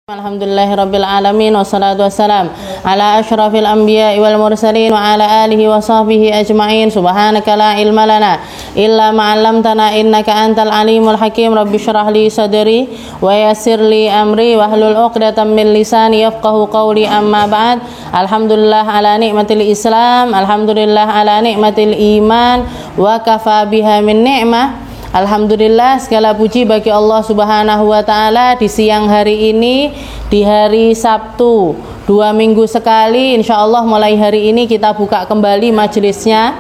Alhamdulillahirabbil alamin wassalatu wassalam ala asyrafil anbiya'i wal mursalin wa ala alihi wa sahbihi ajma'in. Subhanaka la ilma lana illa ma 'allamtana innaka antal alimul hakim. Rabbi shrah li sadri wa yassir li amri wahlul 'uqdatam min lisani yafqahu qawli. Amma ba'd. Alhamdulillah ala nikmatil Islam, alhamdulillah ala nikmatil iman, wa kafa biha min ni'mah. Alhamdulillah, segala puji bagi Allah Subhanahu wa ta'ala. Di siang hari ini, di hari Sabtu 2 minggu sekali, insya Allah mulai hari ini kita buka kembali majelisnya,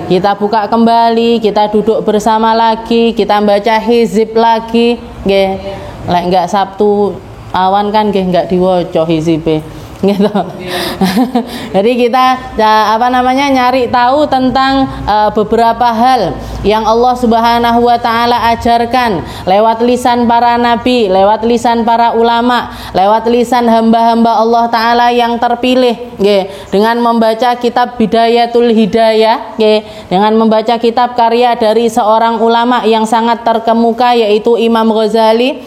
kita buka kembali, kita duduk bersama lagi, kita baca hizib lagi, lek enggak Sabtu awan kan enggak diwoco hizibe gitu. Jadi kita nyari tahu tentang beberapa hal yang Allah Subhanahu wa ta'ala ajarkan lewat lisan para nabi, lewat lisan para ulama, lewat lisan hamba-hamba Allah ta'ala yang terpilih, dengan membaca kitab Bidayatul Hidayah, dengan membaca kitab karya dari seorang ulama yang sangat terkemuka, yaitu Imam Ghazali,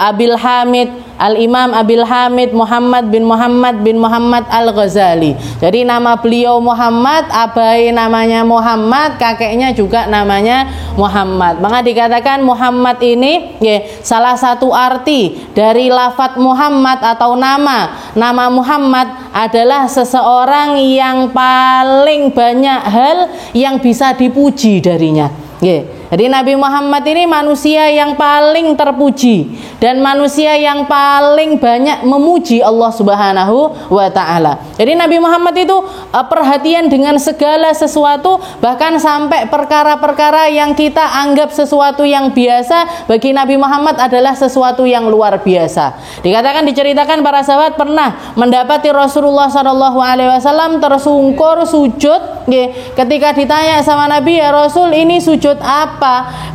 Abil Hamid Al-Imam Abil Hamid Muhammad bin Muhammad Al-Ghazali. Jadi nama beliau Muhammad, abai namanya Muhammad, kakeknya juga namanya Muhammad. Maka dikatakan Muhammad ini salah satu arti dari lafadz Muhammad atau nama Muhammad adalah seseorang yang paling banyak hal yang bisa dipuji darinya. Jadi Nabi Muhammad ini manusia yang paling terpuji dan manusia yang paling banyak memuji Allah Subhanahu wa ta'ala. Jadi Nabi Muhammad itu perhatian dengan segala sesuatu, bahkan sampai perkara-perkara yang kita anggap sesuatu yang biasa, bagi Nabi Muhammad adalah sesuatu yang luar biasa. Diceritakan para sahabat pernah mendapati Rasulullah SAW tersungkur sujud. Ketika ditanya sama Nabi, ya Rasul, ini sujud apa?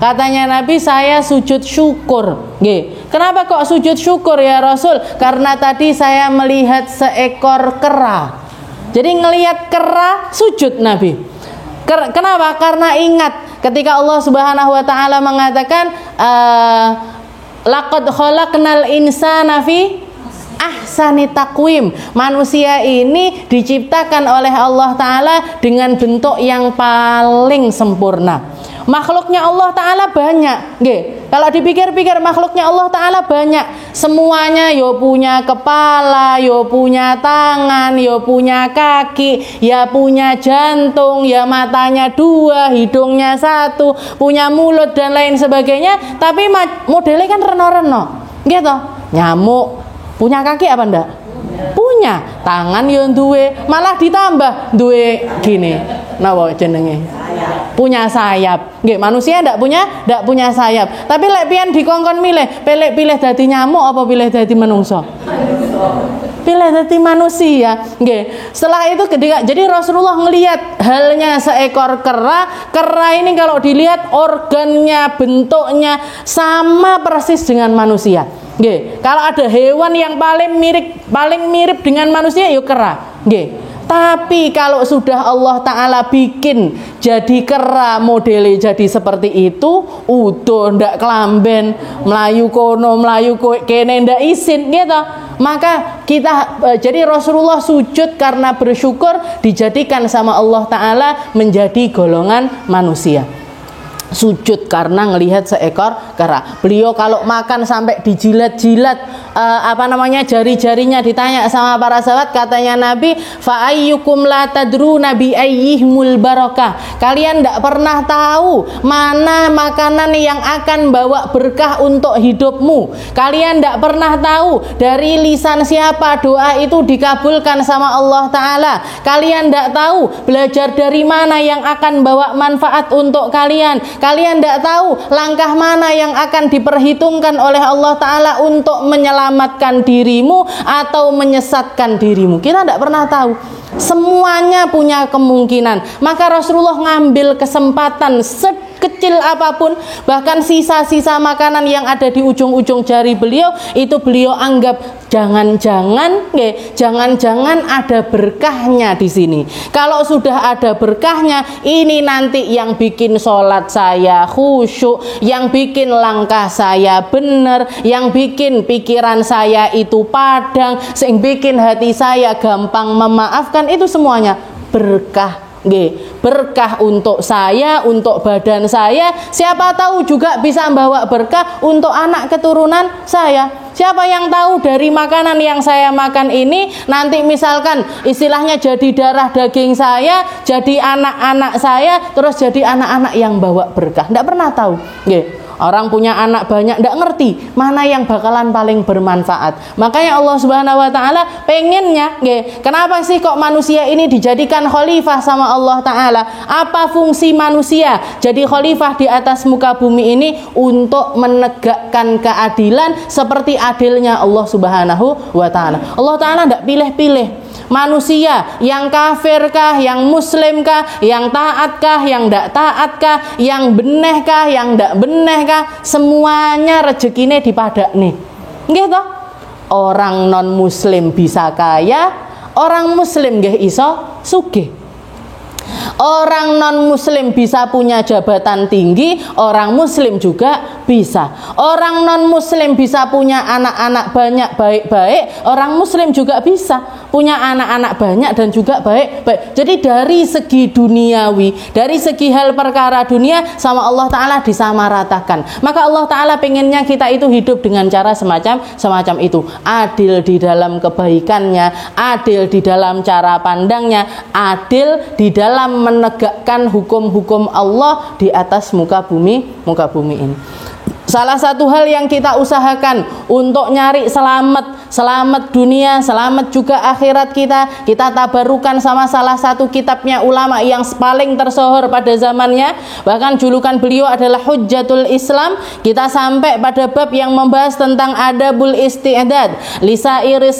Katanya Nabi, saya sujud syukur. Kenapa kok sujud syukur ya Rasul? Karena tadi saya melihat seekor kera. Jadi ngelihat kera sujud Nabi. Kenapa? Karena ingat ketika Allah Subhanahu wa ta'ala mengatakan laqad khalaqnal insana fi ahsani taqwim. Manusia ini diciptakan oleh Allah ta'ala dengan bentuk yang paling sempurna. Makhluknya Allah ta'ala banyak. Kalau dipikir-pikir makhluknya Allah ta'ala banyak. Semuanya yo punya kepala, yo punya tangan, yo punya kaki, ya punya jantung, ya matanya 2, hidungnya 1, punya mulut dan lain sebagainya. Tapi modelnya kan reno-reno gitu. Nyamuk punya kaki apa enggak? Punya. Tangan yo duwe, malah ditambah duwe gini. Napa jenenge? Punya sayap. Manusia ndak punya sayap. Tapi lek pian dikongkon milih, pilih dadi nyamuk apa pilih dadi manungsa? Pilih dadi manusia. Setelah itu jadi Rasulullah ngelihat halnya seekor kera. Kera ini kalau dilihat organnya, bentuknya sama persis dengan manusia. Kalau ada hewan yang paling mirip dengan manusia, yuk kera. Tapi kalau sudah Allah ta'ala bikin jadi kera, modelnya jadi seperti itu, udah ndak kelamben, melayu kono, melayu kene, ndak isin gitu. Maka jadi Rasulullah sujud karena bersyukur dijadikan sama Allah ta'ala menjadi golongan manusia. Sujud karena ngelihat seekor kera. Beliau kalau makan sampai dijilat-jilat jari-jarinya. Ditanya sama para sahabat, katanya Nabi, fa ayyukum la tadruna bi ayyihimul barakah. Kalian tidak pernah tahu mana makanan yang akan bawa berkah untuk hidupmu. Kalian tidak pernah tahu dari lisan siapa doa itu dikabulkan sama Allah ta'ala. Kalian tidak tahu belajar dari mana yang akan bawa manfaat untuk kalian. Kalian tidak tahu langkah mana yang akan diperhitungkan oleh Allah ta'ala untuk menyelamatkan dirimu atau menyesatkan dirimu. Kita tidak pernah tahu. Semuanya punya kemungkinan. Maka Rasulullah ngambil kesempatan sekecil apapun, bahkan sisa-sisa makanan yang ada di ujung-ujung jari beliau itu beliau anggap jangan-jangan ada berkahnya di sini. Kalau sudah ada berkahnya, ini nanti yang bikin sholat saya khusyuk, yang bikin langkah saya benar, yang bikin pikiran saya itu padang, yang bikin hati saya gampang memaafkan, itu semuanya berkah. Berkah untuk saya, untuk badan saya, siapa tahu juga bisa membawa berkah untuk anak keturunan saya. Siapa yang tahu dari makanan yang saya makan ini nanti misalkan istilahnya jadi darah daging saya, jadi anak-anak saya, terus jadi anak-anak yang bawa berkah. Tidak pernah tahu. Orang punya anak banyak tidak ngerti mana yang bakalan paling bermanfaat. Makanya Allah Subhanahu wa taala pengennya, kenapa sih kok manusia ini dijadikan khalifah sama Allah taala? Apa fungsi manusia jadi khalifah di atas muka bumi ini? Untuk menegakkan keadilan seperti adilnya Allah Subhanahu wa taala. Allah taala tidak pilih-pilih manusia yang kafirkah, yang muslimkah, yang taatkah, yang tidak taatkah, yang benehkah, yang tidak benehkah, semuanya rezekinya dipadakne. Nggih toh? Orang non muslim bisa kaya, orang muslim nggih iso sugih. Orang non muslim bisa punya jabatan tinggi, orang muslim juga bisa. Orang non muslim bisa punya anak-anak banyak baik-baik, orang muslim juga bisa punya anak-anak banyak dan juga baik-baik. Jadi dari segi duniawi, dari segi hal perkara dunia sama Allah Ta'ala disamaratakan. Maka Allah Ta'ala pengennya kita itu hidup dengan cara semacam itu. Adil di dalam kebaikannya, adil di dalam cara pandangnya, adil di dalam menegakkan hukum-hukum Allah di atas muka bumi ini. Salah satu hal yang kita usahakan untuk nyari selamat dunia, selamat juga akhirat kita tabarukan sama salah satu kitabnya ulama yang paling tersohor pada zamannya, bahkan julukan beliau adalah Hujjatul Islam. Kita sampai pada bab yang membahas tentang adabul isti'dad lisairis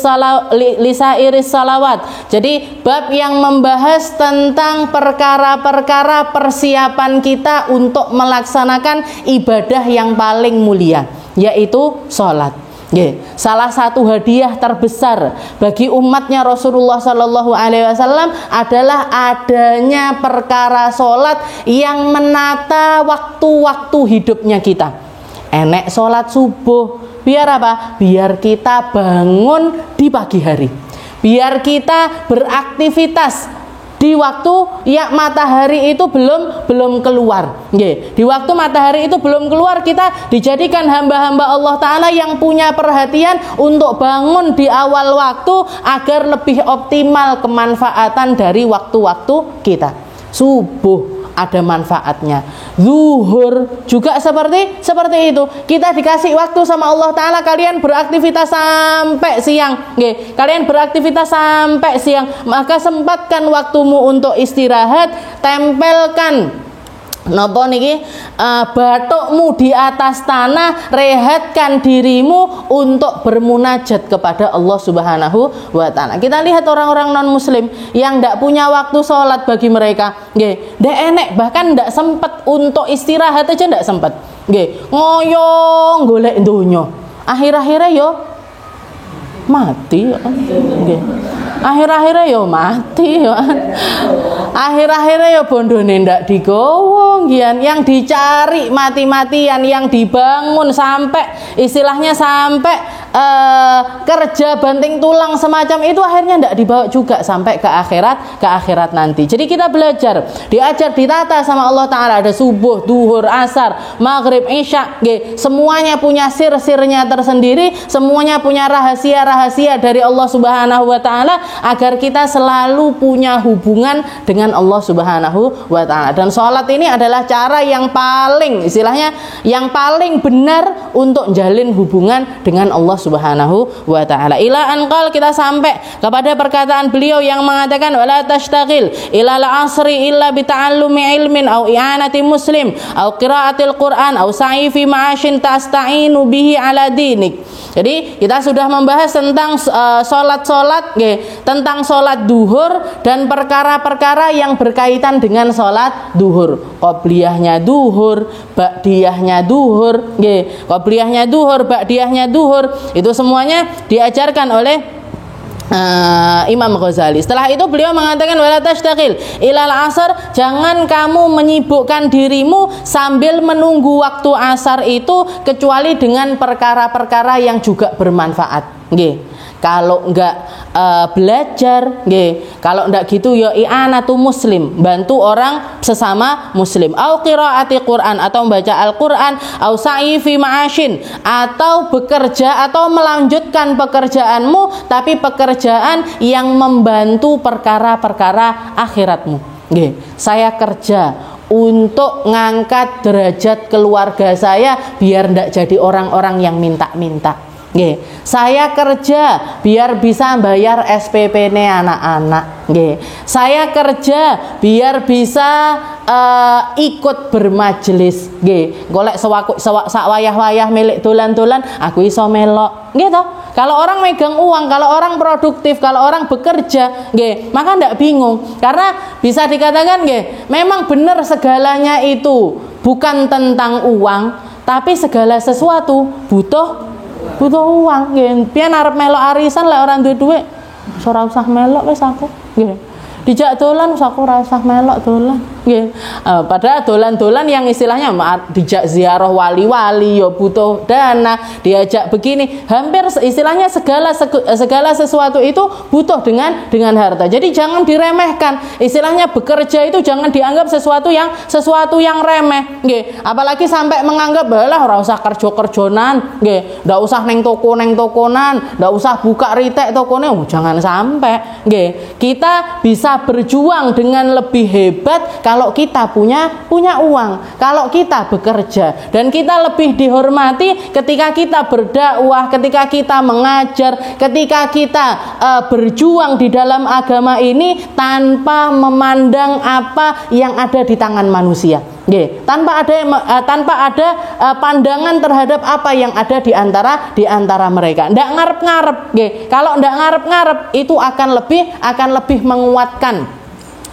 salawat. Jadi bab yang membahas tentang perkara-perkara persiapan kita untuk melaksanakan ibadah yang paling mulia, yaitu sholat. Salah satu hadiah terbesar bagi umatnya Rasulullah Sallallahu Alaihi Wasallam adalah adanya perkara sholat yang menata waktu-waktu hidupnya kita. Enek sholat subuh, biar apa? Biar kita bangun di pagi hari, biar kita beraktivitas di waktu ya matahari itu belum keluar. Di waktu matahari itu belum keluar, kita dijadikan hamba-hamba Allah Ta'ala yang punya perhatian untuk bangun di awal waktu agar lebih optimal kemanfaatan dari waktu-waktu kita. Subuh ada manfaatnya, zuhur juga seperti itu. Kita dikasih waktu sama Allah Ta'ala, kalian beraktivitas sampai siang, kalian beraktivitas sampai siang, maka sempatkan waktumu untuk istirahat. Tempelkan batukmu di atas tanah, rehatkan dirimu untuk bermunajat kepada Allah Subhanahu wa Ta'ala. Kita lihat orang-orang non muslim yang tidak punya waktu sholat, bagi mereka ndak enek, bahkan tidak sempat untuk istirahat aja, tidak sempat. Ngoyong golek donya, akhir-akhirnya yo mati. Akhir-akhirnya yo mati, akhir-akhirnya yo bondone ndak digowo, yang dicari mati-matian, yang dibangun sampai istilahnya sampai kerja banting tulang semacam itu akhirnya ndak dibawa juga sampai ke akhirat nanti. Jadi kita belajar, diajar, ditata sama Allah Ta'ala. Ada subuh, duhur, asar, maghrib, isya, semuanya punya sir-sirnya tersendiri, semuanya punya rahasia-rahasia dari Allah Subhanahu wa Ta'ala, agar kita selalu punya hubungan dengan Allah Subhanahu wa Ta'ala. Dan sholat ini adalah cara yang paling, istilahnya yang paling benar untuk jalin hubungan dengan Allah Subhanahu wa Ta'ala. Ila anqal, kita sampai kepada perkataan beliau yang mengatakan wala tashtagil ila al-asri illa bi ta'allumi ilmin au i'anati muslim au qiraatil Qur'an au sa'i fi ma'ashin tasta'inu bihi ala dinik. Jadi kita sudah membahas tentang sholat-sholat, tentang sholat duhur dan perkara-perkara yang berkaitan dengan sholat duhur. Qobliyahnya duhur, ba'diyahnya duhur, qobliyahnya duhur, ba'diyahnya duhur, itu semuanya diajarkan oleh Imam Ghazali. Setelah itu beliau mengatakan wala tashtaqil ilal asar, jangan kamu menyibukkan dirimu sambil menunggu waktu asar itu kecuali dengan perkara-perkara yang juga bermanfaat. Kalau enggak belajar, kalau enggak gitu ya i'anatu muslim, bantu orang sesama muslim, au qiraati Quran, atau membaca Al-Quran, au sa'i fi ma'ashin, atau bekerja atau melanjutkan pekerjaanmu tapi pekerjaan yang membantu perkara-perkara akhiratmu. Saya kerja untuk ngangkat derajat keluarga saya biar enggak jadi orang-orang yang minta-minta. Saya kerja biar bisa bayar SPP-ne anak-anak. Saya kerja biar bisa ikut bermajelis. Golek sak wayah-wayah milik dolan-dolan aku iso melok. Gitu. Kalau orang megang uang, kalau orang produktif, kalau orang bekerja, maka ndak bingung. Karena bisa dikatakan, memang benar segalanya itu bukan tentang uang, tapi segala sesuatu butuh uang. Pian arep melok arisan lek ora duwe dhuwit, ora usah melok wis aku. Dijak dolan wis aku ora usah melok dolan. Padahal dolan-dolan yang istilahnya dijak ziarah wali-wali ya butuh dana, diajak begini, hampir istilahnya segala sesuatu itu butuh dengan harta. Jadi jangan diremehkan. Istilahnya bekerja itu jangan dianggap sesuatu yang remeh. Apalagi sampai menganggap balah ora usah kerja-kerjonan, ndak usah neng tokonan, ndak usah buka ritek tokone. Jangan sampai. Kita bisa berjuang dengan lebih hebat kalau kita punya uang, kalau kita bekerja, dan kita lebih dihormati ketika kita berdakwah, ketika kita mengajar, ketika kita berjuang di dalam agama ini tanpa memandang apa yang ada di tangan manusia. Tanpa ada pandangan terhadap apa yang ada di antara mereka. Ndak ngarep-ngarep. Kalau ndak ngarep-ngarep itu akan lebih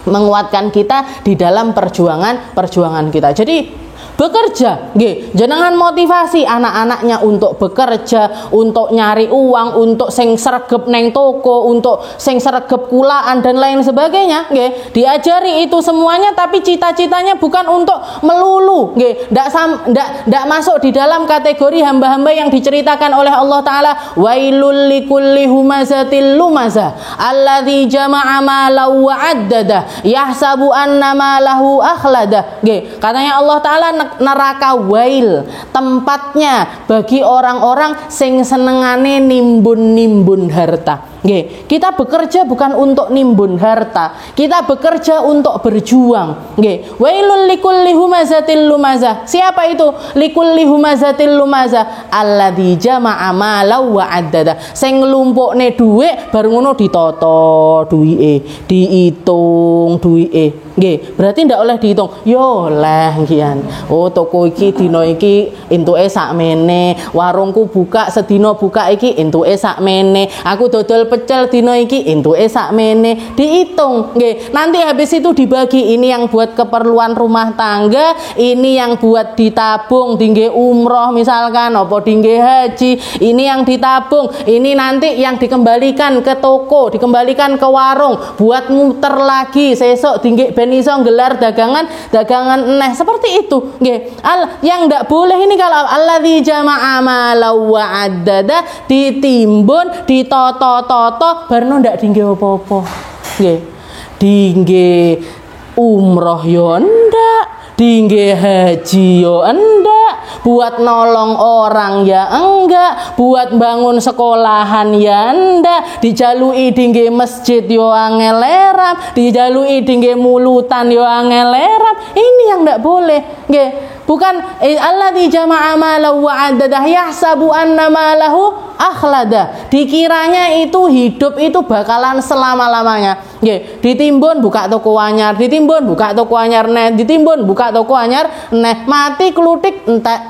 menguatkan kita di dalam perjuangan kita. Jadi bekerja, jenengan motivasi anak-anaknya untuk bekerja, untuk nyari uang, untuk sing sregep neng toko, untuk sing sregep kulaan dan lain sebagainya. Diajari itu semuanya, tapi cita-citanya bukan untuk melulu. Ndak masuk di dalam kategori hamba-hamba yang diceritakan oleh Allah Ta'ala, wailul likulli humazatil lumazah alladzi jama'a malahu wa 'addada yahsabu anna malahu akhlada. Katanya Allah Ta'ala, neraka wail tempatnya bagi orang-orang sing senengane nimbun harta. Kita bekerja bukan untuk nimbun harta, kita bekerja untuk berjuang. Wailul likulli humazatil lumazah. Siapa itu likulli humazatil lumazah? Alladzi jama'a malahu wa 'addada. Sing nglumpukne dhuwit bar ngono ditata duwike, diitung duwike. Berarti ndak oleh dihitung. Yo oleh kian. Oh, toko iki dina iki entuke sakmene, warungku buka sedina buka iki entuke sakmene, aku dodol pecel dina iki entuke sakmene, dihitung. Nanti habis itu dibagi, ini yang buat keperluan rumah tangga, ini yang buat ditabung dingge umroh misalkan, apa dingge haji, ini yang ditabung, ini nanti yang dikembalikan ke toko, dikembalikan ke warung buat muter lagi sesok dingge ben iso gelar dagangan eneh. Seperti itu. Yang ndak boleh ini kalau alladzi jama'a malahu wa 'addada, ditimbun, ditoto-toto barno ndak dingge apa-apa. Dingge umroh yo ndak, dingge haji yo enggak, buat nolong orang ya enggak, buat bangun sekolahan ya enggak, dijalui dingge masjid yo angeleram, dijalui dingge mulutan yo angeleram. Ini yang enggak boleh. Bukan alladzi jama'a malahu wa 'addada yahsabu anna malahu akhlada. Dikiranya itu hidup itu bakalan selama-lamanya. Ditimbun buka toko anyar, ditimbun buka toko anyar neh, ditimbun buka toko anyar neh, mati klutik entek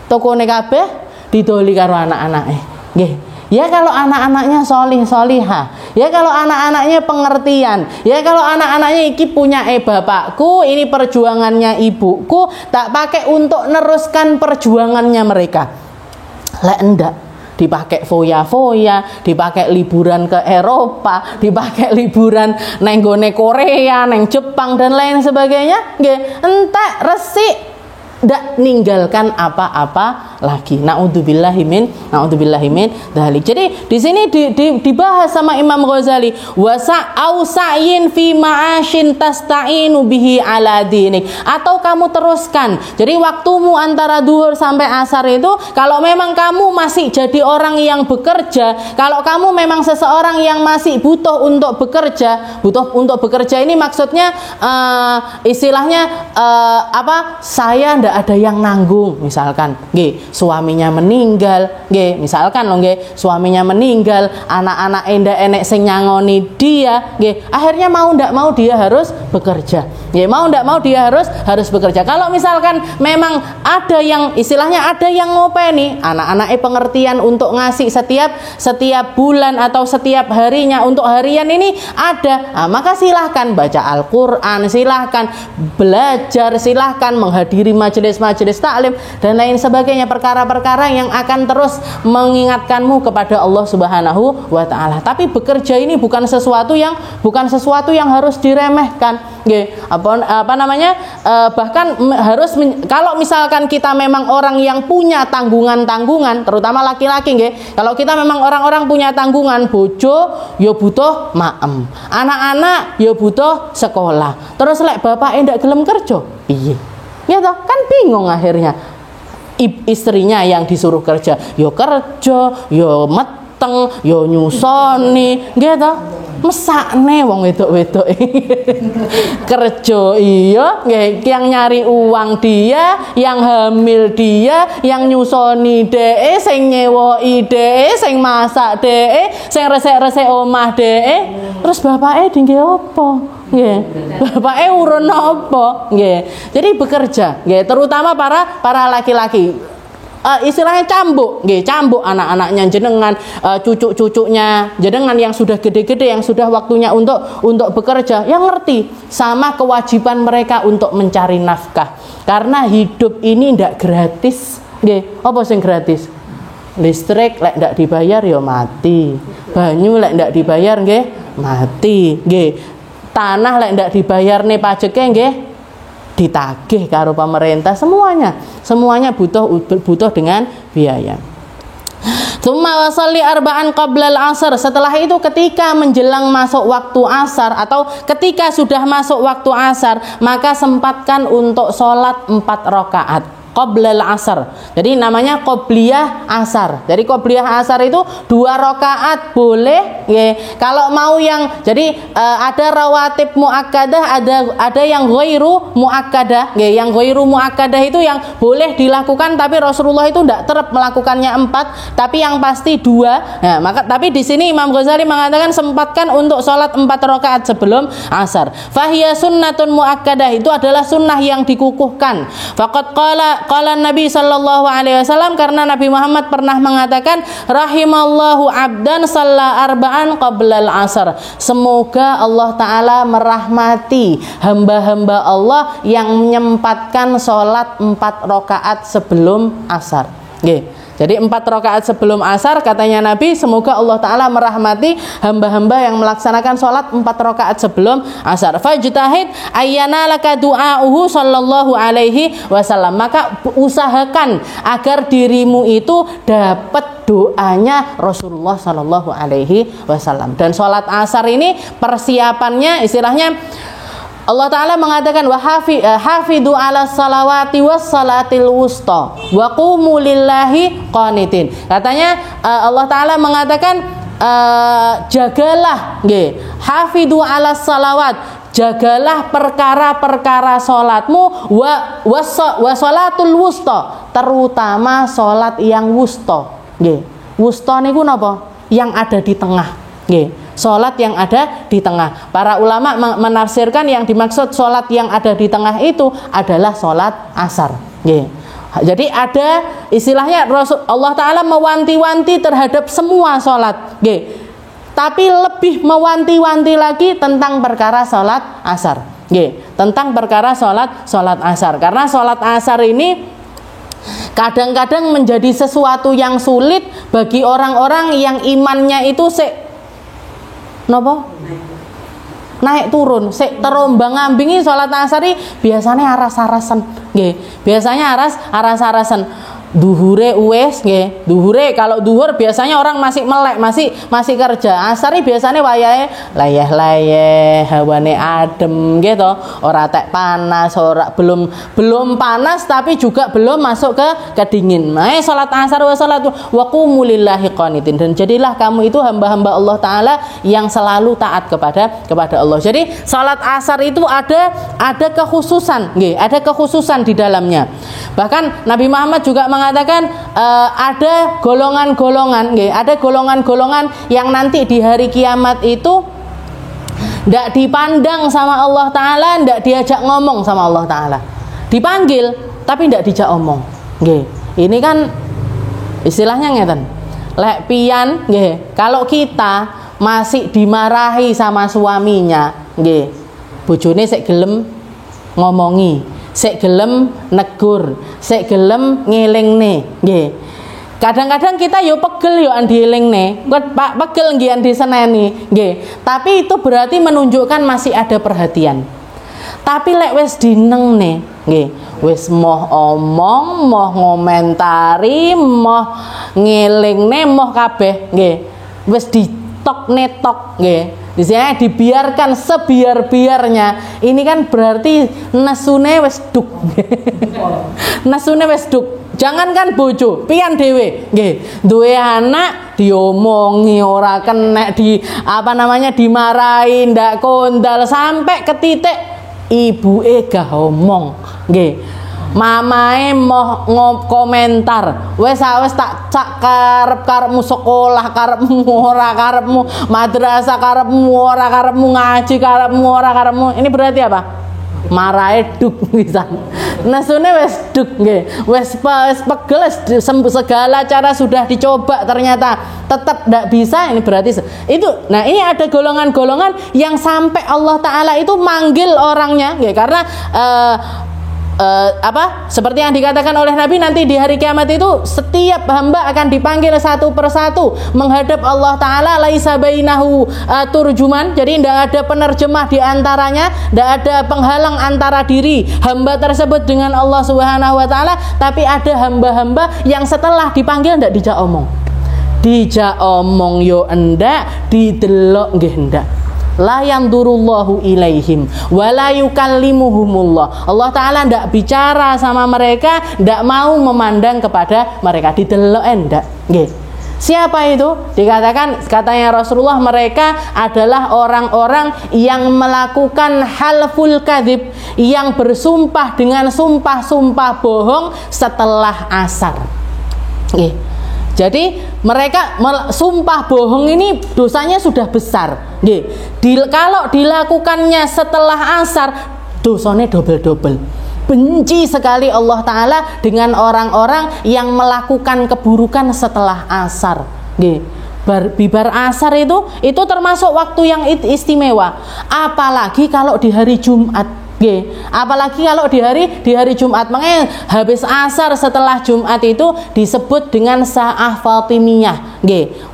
tokone kabeh, didoli karo anak-anake. Nggih. Ya kalau anak-anaknya solih solihah, ya kalau anak-anaknya pengertian, ya kalau anak-anaknya iki punya bapakku, ini perjuangannya ibuku, tak pakai untuk neruskan perjuangannya mereka. Lek enggak, dipakai foya-foya, dipakai liburan ke Eropa, dipakai liburan neng gone Korea, neng Jepang dan lain sebagainya, nggih, entek resik ndak ninggalkan apa-apa lagi. Naudzubillahimin dzalik. Jadi di sini dibahas sama Imam Ghazali, sa'yin fi ma'ashin tasta'inu bihi ala dinik. Atau kamu teruskan. Jadi waktumu antara duhur sampai asar itu, kalau memang kamu masih jadi orang yang bekerja, kalau kamu memang seseorang yang masih butuh untuk bekerja ini maksudnya istilahnya saya ndak ada yang nanggung, misalkan nggih suaminya meninggal, nggih misalkan loh nggih suaminya meninggal, anak-anak ndak enek sing nyangoni dia, nggih akhirnya mau ndak mau dia harus bekerja, nggih mau ndak mau dia harus bekerja. Kalau misalkan memang ada yang istilahnya ada yang ngopeni, anak-anaknya pengertian untuk ngasih setiap bulan atau setiap harinya untuk harian ini ada, maka silahkan baca Al-Quran, silahkan belajar, silahkan menghadiri majelis taklim dan lain sebagainya, perkara-perkara yang akan terus mengingatkanmu kepada Allah Subhanahu wa taala. Tapi bekerja ini bukan sesuatu yang harus diremehkan. Nggih, bahkan harus kalau misalkan kita memang orang yang punya tanggungan-tanggungan, terutama laki-laki nggih. Kalau kita memang orang-orang punya tanggungan, bojo ya butuh maem, anak-anak ya butuh sekolah. Terus lek bapak ndak gelem kerja, piye? Ya toh, kan bingung akhirnya. Istrinya yang disuruh kerja, yo kerja, yo meteng, yo nyusoni, nggih toh. Mesakne wong wedok-wedok kerja iya, nggih yang nyari uang dia, yang hamil dia, yang nyusoni dhek, sing nyewoi dhek, sing masak dhek, sing resik-resik omah dhek. Terus bapake dingge apa? Nggih. Bapake urun apa? Nggih. Jadi bekerja, nggih, terutama para laki-laki. Istilahnya cambuk anak-anaknya jenengan, cucu-cucunya jenengan yang sudah gede-gede, yang sudah waktunya untuk bekerja, yang ngerti sama kewajiban mereka untuk mencari nafkah. Karena hidup ini ndak gratis. Nggih, apa sing gratis? Listrik lek ndak dibayar ya mati. Banyu lek ndak dibayar nggih mati. Nggih. Tanah lek ndak dibayar nih pajeke nggih ditagih karo pemerintah, semuanya butuh dengan biaya. Tsumma wasalli arba'an qabla al-'asr. Setelah itu ketika menjelang masuk waktu asar atau ketika sudah masuk waktu asar, maka sempatkan untuk sholat 4 rakaat qabla al-'asr. Jadi namanya qobliyah asar. Jadi qobliyah asar itu 2 rakaat boleh, ya. Kalau mau yang jadi ada rawatib muakkadah, ada yang ghairu muakkadah, ya. Yang ghairu muakkadah itu yang boleh dilakukan tapi Rasulullah itu tidak terap melakukannya 4, tapi yang pasti 2. Nah, maka tapi di sini Imam Ghazali mengatakan sempatkan untuk sholat 4 rakaat sebelum asar. Fahiya sunnatun muakkadah, itu adalah sunnah yang dikukuhkan. Faqad qala Nabi sallallahu alaihi wasallam, karena Nabi Muhammad pernah mengatakan rahimallahu abdan shalla arba'an qabla al-'asr. Semoga Allah taala merahmati hamba-hamba Allah yang menyempatkan sholat 4 rakaat sebelum asar. Nggih. Jadi 4 rakaat sebelum asar, katanya Nabi, semoga Allah Ta'ala merahmati hamba-hamba yang melaksanakan sholat 4 rakaat sebelum asar. Fajtahid ayyana laka du'a'uhu sallallahu alaihi wasallam. Maka usahakan agar dirimu itu dapat doanya Rasulullah sallallahu alaihi wasallam. Dan sholat asar ini persiapannya istilahnya Allah Ta'ala mengatakan hafidu ala salawati was salatil wusta wa qumu lillahi qanitin. Katanya Allah Ta'ala mengatakan jagalah, nggih, hafidu ala salawat, jagalah perkara-perkara salatmu, wa salatul wusta, terutama salat yang wusta. Nggih. Wusta niku napa? Yang ada di tengah. Nggih. Sholat yang ada di tengah. Para ulama menafsirkan yang dimaksud sholat yang ada di tengah itu adalah sholat asar. Jadi ada istilahnya Allah Ta'ala mewanti-wanti terhadap semua sholat. Tapi lebih mewanti-wanti lagi tentang perkara sholat asar. Tentang perkara sholat asar. Karena sholat asar ini kadang-kadang menjadi sesuatu yang sulit bagi orang-orang yang imannya itu naik turun, terombang-ambingi. Sholat asar ini biasanya aras-arasan, biasanya aras-arasan. Duhure duhure, kalau duhur biasanya orang masih melek, masih kerja. Asar ini biasanya wayahe layeh-layeh, hawane adem gitu. Ora tek panas, ora belum panas tapi juga belum masuk ke dingin. Salat asar wa qumu lillahi qanitin, dan jadilah kamu itu hamba-hamba Allah Ta'ala yang selalu taat kepada Allah. Jadi salat asar itu ada kekhususan, ada kekhususan di dalamnya. Bahkan Nabi Muhammad juga mengatakan ada golongan-golongan, ada golongan-golongan yang nanti di hari kiamat itu tidak dipandang sama Allah Ta'ala, tidak diajak ngomong sama Allah Ta'ala. Dipanggil tapi tidak dijak omong. Ini kan istilahnya ngeten. Lek pian, kalau kita masih dimarahi sama suaminya, bojone sik gelem ngomongi, sik gelem negur, sik gelem ngelingne, Kadang-kadang kita yo pegel yo andielingne, Pak pegel nggih andi seneni, Tapi itu berarti menunjukkan masih ada perhatian. Tapi lek wis dinengne, wis moh omong, moh ngomentari, moh ngelingne, moh kabeh, wis ditok netok, Disini dibiarkan sebiar-biarnya. Ini kan berarti nesune wis duk. Nesune wis duk. Jangankan bojo, pian dhewe, duwe anak diomongi ora kena, dimarahin, ndak kondal sampai ke titik ibuke gak omong, mamae mau komentar, wes tak cak karepmu sekolah, karepmu ora karepmu madrasah, karepmu ora karepmu ngaji, karepmu ora karepmu. Ini berarti apa? Marahe duk pisan. Nesune wes duk wes pegel, segala cara sudah dicoba ternyata tetap tidak bisa. Ini berarti itu. Nah, ini ada golongan-golongan yang sampai Allah Ta'ala itu manggil orangnya, karena seperti yang dikatakan oleh Nabi, nanti di hari kiamat itu setiap hamba akan dipanggil satu persatu menghadap Allah Ta'ala. Laisa bainahu turjuman, jadi tidak ada penerjemah di antaranya, tidak ada penghalang antara diri hamba tersebut dengan Allah Subhanahu wa Ta'ala. Tapi ada hamba-hamba yang setelah dipanggil tidak dijak omong yo endak, didelok nggih endak. La yandurullahu ilaihim wa la yukallimuhumullah. Allah Ta'ala tidak bicara sama mereka, tidak mau memandang kepada mereka, didelok endak. Siapa itu? Dikatakan, katanya Rasulullah, mereka adalah orang-orang yang melakukan halful kadzib, yang bersumpah dengan sumpah-sumpah bohong setelah asar. Jadi mereka sumpah bohong ini dosanya sudah besar. Kalau dilakukannya setelah asar, dosanya double-double. Benci sekali Allah Ta'ala dengan orang-orang yang melakukan keburukan setelah asar. Bibar asar itu termasuk waktu yang istimewa. Apalagi kalau di hari Jumat. Apalagi kalau di hari Jumat. Makanya habis asar setelah Jumat itu disebut dengan Sa'ah Fatimiyah.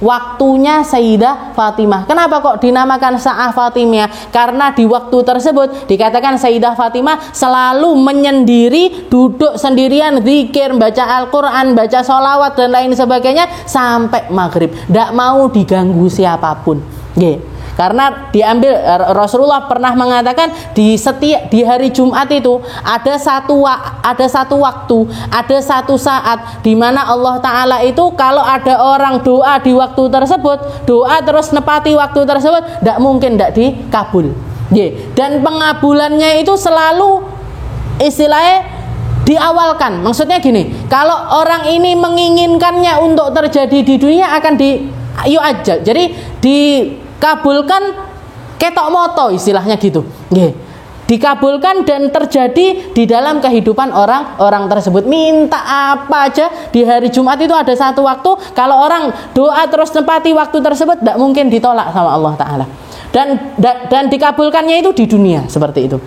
Waktunya Sayyidah Fatimah. Kenapa kok dinamakan Sa'ah Fatimiyah? Karena di waktu tersebut dikatakan Sayyidah Fatimah selalu menyendiri, duduk sendirian, zikir, baca Al-Quran, baca sholawat dan lain sebagainya sampai maghrib, tidak mau diganggu siapapun. Karena diambil, Rasulullah pernah mengatakan di hari Jumat itu ada satu waktu, ada satu saat di mana Allah Ta'ala itu kalau ada orang doa di waktu tersebut, doa terus nepati waktu tersebut, tidak mungkin tidak dikabul. Dan pengabulannya itu selalu istilahnya diawalkan. Maksudnya gini, kalau orang ini menginginkannya untuk terjadi di dunia akan jadi dikabulkan ketok moto, istilahnya gitu. dikabulkan dan terjadi di dalam kehidupan orang-orang tersebut. Minta apa aja di hari Jumat itu ada satu waktu, kalau orang doa terus nempati waktu tersebut tidak mungkin ditolak sama Allah Ta'ala, dan dikabulkannya itu di dunia seperti itu.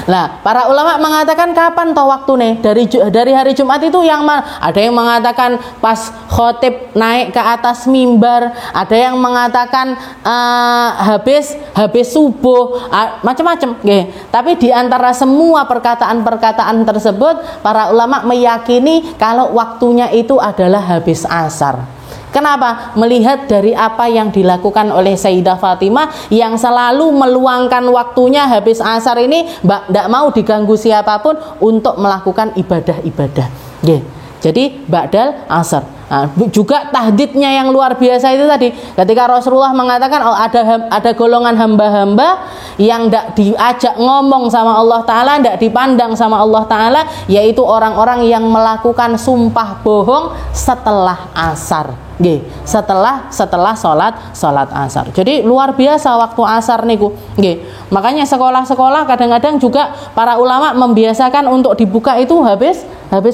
Nah, para ulama mengatakan kapan toh waktu nih dari hari Jumat itu yang ada yang mengatakan pas khotib naik ke atas mimbar, ada yang mengatakan habis subuh, macam-macam. Tapi di antara semua perkataan-perkataan tersebut, para ulama meyakini kalau waktunya itu adalah habis asar. Kenapa? Melihat dari apa yang dilakukan oleh Sayyidah Fatimah yang selalu meluangkan waktunya habis asar ini, tidak mau diganggu siapapun untuk melakukan ibadah-ibadah. Jadi ba'dal asar. Nah, juga tahdidnya yang luar biasa itu tadi, ketika Rasulullah mengatakan ada golongan hamba-hamba yang tidak diajak ngomong sama Allah Ta'ala, tidak dipandang sama Allah Ta'ala, yaitu orang-orang yang melakukan sumpah bohong setelah asar. Setelah sholat asar. Jadi luar biasa waktu asar niku. Makanya sekolah-sekolah kadang-kadang juga para ulama membiasakan untuk dibuka itu habis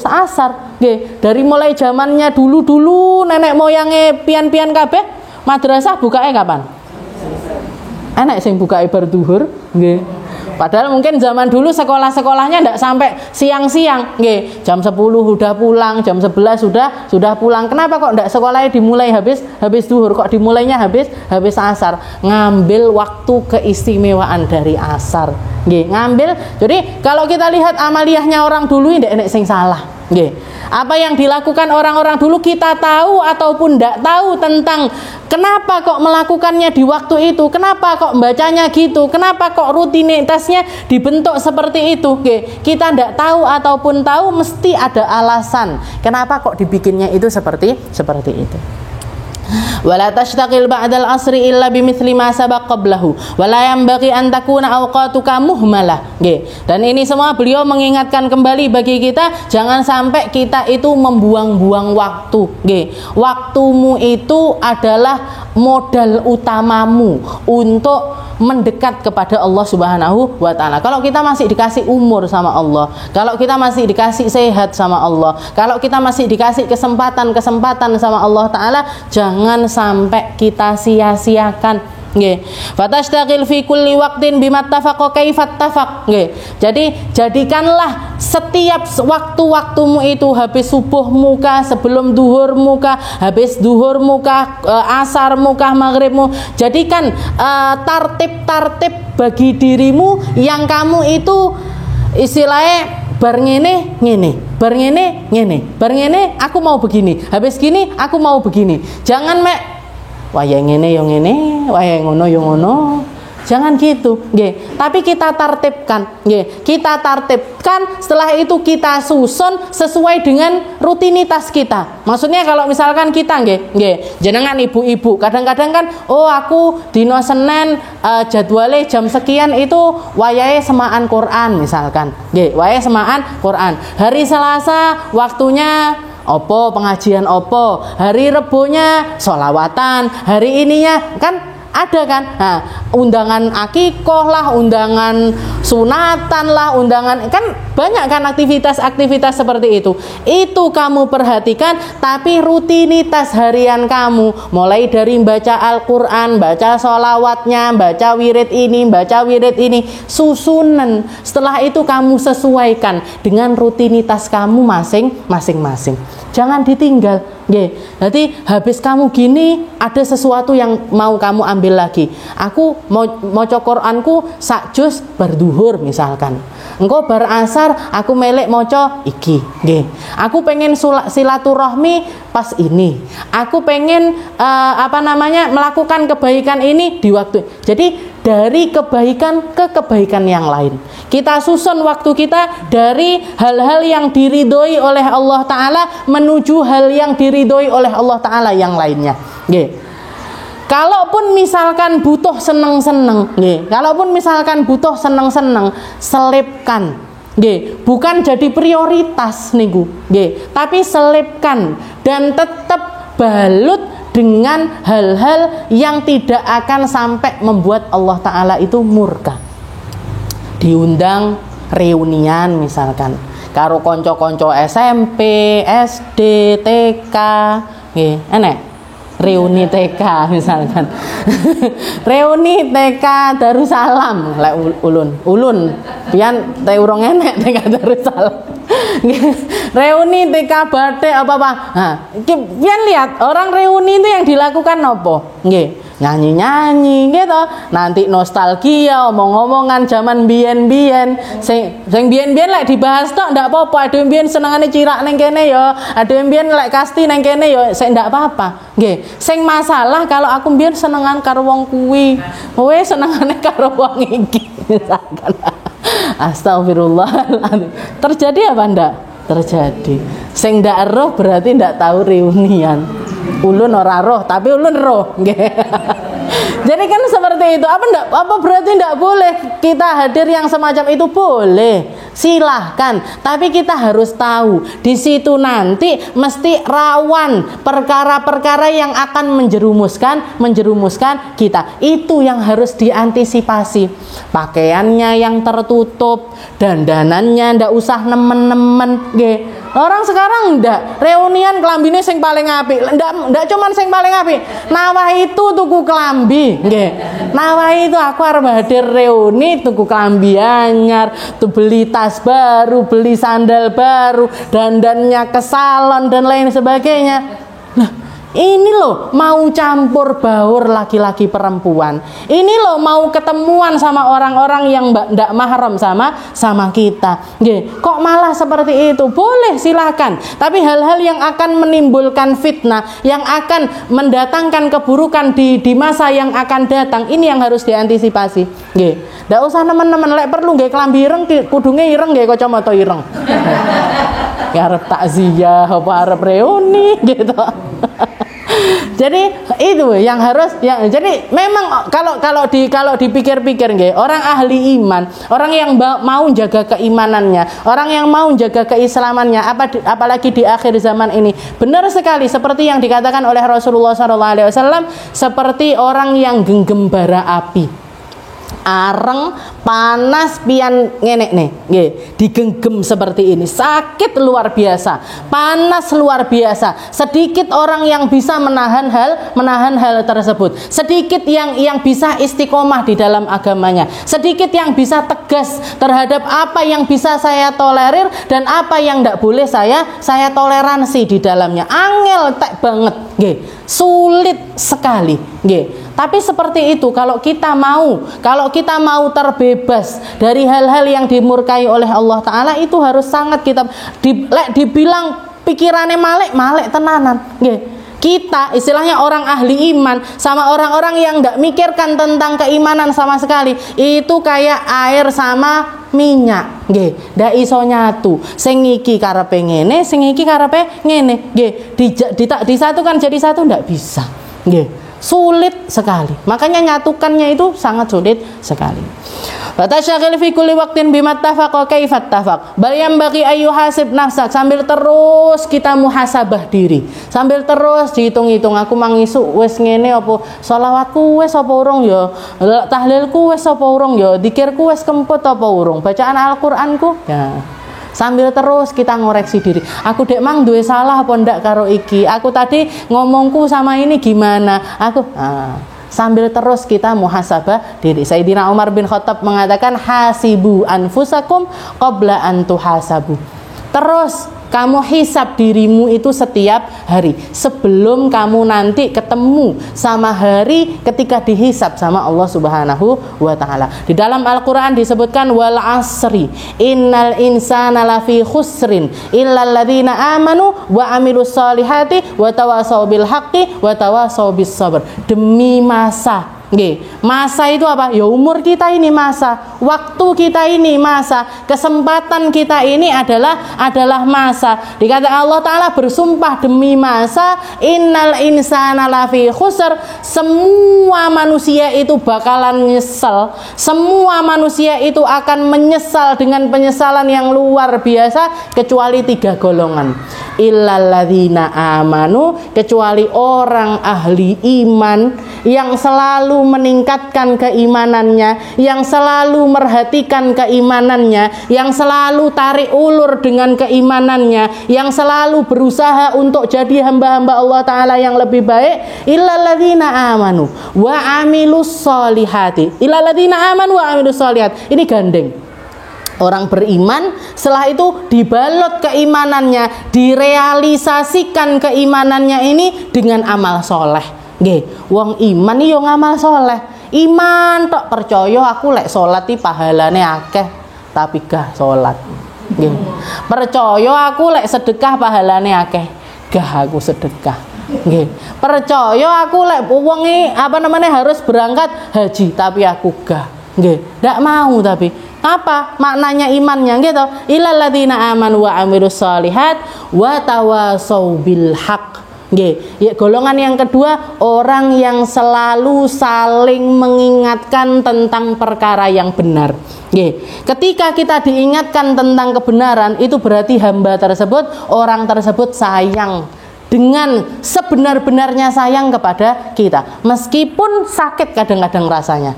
asar. Dari mulai zamannya dulu nenek moyangnya pian-pian kabeh, madrasah bukanya kapan? Enak sing buka bar duhur. Padahal mungkin zaman dulu sekolah-sekolahnya tidak sampai siang-siang, jam 10 sudah pulang, jam 11 sudah pulang. Kenapa kok tidak sekolahnya dimulai habis duhur, kok dimulainya habis asar? Ngambil waktu keistimewaan dari asar, ngambil. Jadi kalau kita lihat amaliyahnya orang dulu, tidak enak sing salah. Apa yang dilakukan orang-orang dulu kita tahu ataupun tidak tahu tentang kenapa kok melakukannya di waktu itu, kenapa kok bacanya gitu, kenapa kok rutinitasnya dibentuk seperti itu. Kita tidak tahu ataupun tahu, mesti ada alasan kenapa kok dibikinnya itu seperti itu. Wala tashtaqil ba'dal asri illa bimithli ma sabaq qablahu wala yanbaghi an takuna awqatuka muhmalah. Dan ini semua beliau mengingatkan kembali bagi kita, jangan sampai kita itu membuang-buang waktu. Waktumu itu adalah modal utamamu untuk mendekat kepada Allah Subhanahu wa Ta'ala. Kalau kita masih dikasih umur sama Allah, kalau kita masih dikasih sehat sama Allah, kalau kita masih dikasih kesempatan sama Allah Ta'ala, jangan sampai kita sia-siakan. Fatashtaqil fi kulli waqtin bimattafaqa kaifattafaq. Jadi jadikanlah setiap waktu-waktumu itu, habis subuh muka, sebelum duhur muka, habis duhur muka, asar muka, maghribmu, jadikan tartib bagi dirimu yang kamu itu istilahnya bar ngene bar ngene aku mau begini, habis gini aku mau begini. Jangan waya ngene yo ngene, waya ngono yo ngono. Jangan gitu, tapi kita tartibkan, setelah itu kita susun sesuai dengan rutinitas kita. Maksudnya kalau misalkan kita jenengan ibu-ibu, kadang-kadang kan, aku dino Senin jadwalnya jam sekian itu wayahe semaan Quran misalkan, wayahe semaan Quran. Hari Selasa waktunya opo, pengajian opo, hari Rebonya sholawatan, hari ininya kan ada kan, undangan akikoh lah, undangan sunatan lah, undangan, kan banyak kan aktivitas seperti itu. Itu kamu perhatikan, tapi rutinitas harian kamu, mulai dari baca Al-Quran, baca sholawatnya, baca wirid ini, susunan. Setelah itu kamu sesuaikan dengan rutinitas kamu masing-masing. Jangan ditinggal. Nanti habis kamu gini, ada sesuatu yang mau kamu ambil lagi. Aku mau Quranku sak juz berduhur misalkan. Engkau bar asar aku melek moco iki. Aku pengen silaturahmi pas ini. Aku pengen melakukan kebaikan ini di waktu. Jadi dari kebaikan ke kebaikan yang lain. Kita susun waktu kita dari hal-hal yang diridhoi oleh Allah Ta'ala menuju hal yang diridhoi oleh Allah Ta'ala yang lainnya. Kalaupun misalkan butuh seneng-seneng, selipkan. Bukan jadi prioritas niku, tapi selipkan dan tetap balut dengan hal-hal yang tidak akan sampai membuat Allah Ta'ala itu murka. diundang reunian misalkan karo konco-konco SMP, SD, TK, nggih, enek reuni TK misalkan. Reuni TK Darussalam lek ulun pian teh urung enek TK Darussalam. Reuni TK Batik apa-apa. Nah, pian lihat orang reuni itu yang dilakukan apa? Nggih, nyanyi-nyanyi gitu. Nanti nostalgia, omong-omongan zaman biyen-biyen. Sing biyen-biyen lek dibahas tok ndak apa-apa. Ada yang biyen senengane cirak neng kene ya, ada yang biyen lek kasti neng kene ya, sing ndak apa-apa. Nggih. Sing masalah kalau aku biyen senengan karo wong kuwi, kowe senengane karo wong iki misalkan. Astagfirullahaladzim. Terjadi apa ndak? Terjadi. Sing ndak roh berarti ndak tahu reunian. Ulun ora roh, tapi ulun roh. Jadi kan seperti itu. Apa berarti ndak boleh kita hadir yang semacam itu? Boleh, silahkan. Tapi kita harus tahu di situ nanti mesti rawan perkara-perkara yang akan menjerumuskan kita. Itu yang harus diantisipasi. Pakaiannya yang tertutup, dandanannya ndak usah nemen-nemen. Orang sekarang ndak reunian kelambine sing paling apik. Ndak cuman sing paling apik. Nawah itu tuku kelambi, nggih. Nawah itu aku arep hadir reuni tuku kelambi anyar, tuh beli tas baru, beli sandal baru, dandannya ke salon dan lain sebagainya. Nah, ini loh mau campur baur laki-laki perempuan. Ini loh mau ketemuan sama orang-orang yang ndak mahram sama kita. Nggih, kok malah seperti itu? Boleh, silakan. Tapi hal-hal yang akan menimbulkan fitnah, yang akan mendatangkan keburukan di masa yang akan datang, ini yang harus diantisipasi. Nggih. Ndak usah nemen-nemen lek perlu nggih klambi ireng kudunge ireng nggih kacamata ireng. Ya arep takziah apa arep reuni gitu. Jadi itu yang harus jadi memang kalau dipikir-pikir nggih, orang ahli iman, orang yang mau jaga keimanannya, orang yang mau jaga keislamannya, apalagi di akhir zaman ini, benar sekali seperti yang dikatakan oleh Rasulullah SAW, seperti orang yang genggam bara api. Areng, panas, pian ngenek nih, nggih, digenggam seperti ini, sakit luar biasa, panas luar biasa. Sedikit orang yang bisa menahan hal tersebut, sedikit yang bisa istiqomah di dalam agamanya, sedikit yang bisa tegas terhadap apa yang bisa saya tolerir dan apa yang tidak boleh saya toleransi di dalamnya. Angel tek banget, nggih, sulit sekali, nggih. Tapi seperti itu kalau kita mau terbebas dari hal-hal yang dimurkai oleh Allah Ta'ala, itu harus sangat kita dibilang pikirannya malek tenanan, nggih. Kita istilahnya orang ahli iman sama orang-orang yang tidak mikirkan tentang keimanan sama sekali, itu kayak air sama minyak, nggih, ndak iso nyatu. Sing iki karepe ngene, sing iki karepe ngene, nggih. Disatukan jadi satu ndak bisa, nggih. Sulit sekali. Makanya nyatukannya itu sangat sulit sekali. Fatasyagil fi kulli waqtin bima tafaqa kaifat tafaq. Bal yambaqi ayyuhasib nafsak, sambil terus kita muhasabah diri. Sambil terus dihitung-hitung, aku mangisu wis ngene apa, shalawatku wis apa urung ya, tahlilku wis apa urung ya, dzikirku wis kemput apa urung, bacaan Al-Qur'anku ya. Sambil terus kita ngoreksi diri. Aku dek mang duwe salah apa ndak karo iki? Aku tadi ngomongku sama ini gimana? Sambil terus kita muhasabah diri. Sayyidina Umar bin Khattab mengatakan, hasibu anfusakum qabla an tuhasabu. Terus kamu hisab dirimu itu setiap hari sebelum kamu nanti ketemu sama hari ketika dihisab sama Allah Subhanahu wa Ta'ala. Di dalam Al-Quran disebutkan, wal asri innal insana lafi khusrin illal ladzina amanu wa amilus solihati wa tawasaw bil haqqi wa tawasaw bis sabr. Demi masa, nggih, masa itu apa? Ya umur kita ini masa, waktu kita ini masa, kesempatan kita ini adalah masa. Dikatakan Allah Ta'ala bersumpah demi masa, innal insana lafi khusr, semua manusia itu bakalan nyesal, semua manusia itu akan menyesal dengan penyesalan yang luar biasa, kecuali 3 golongan. Illal ladzina amanu, kecuali orang ahli iman yang selalu meningkatkan keimanannya, yang selalu merhatikan keimanannya, yang selalu tarik ulur dengan keimanannya, yang selalu berusaha untuk jadi hamba-hamba Allah Ta'ala yang lebih baik. Illalladzina amanu wa amilus solihati. Illalladzina amanu wa amilus solihat. Ini gandeng. Orang beriman, setelah itu dibalot keimanannya, direalisasikan keimanannya ini dengan amal soleh. Nggih, wong iman yo ngamal soleh. Iman tok percaya aku lek salat iki pahalane akeh, tapi gah salat. Nggih. Percaya aku lek sedekah pahalane akeh, gah aku sedekah. Nggih. Percaya aku lek wonge harus berangkat haji, tapi aku gah. Nggih, ndak mau tapi apa maknanya imannya gitu. Illal ladzina amanu wa amilus solihat wa tawasau bil haq. Ya, golongan yang kedua, orang yang selalu saling mengingatkan tentang perkara yang benar. Ketika kita diingatkan tentang kebenaran, itu berarti hamba tersebut, orang tersebut sayang dengan sebenar-benarnya sayang kepada kita, meskipun sakit kadang-kadang rasanya.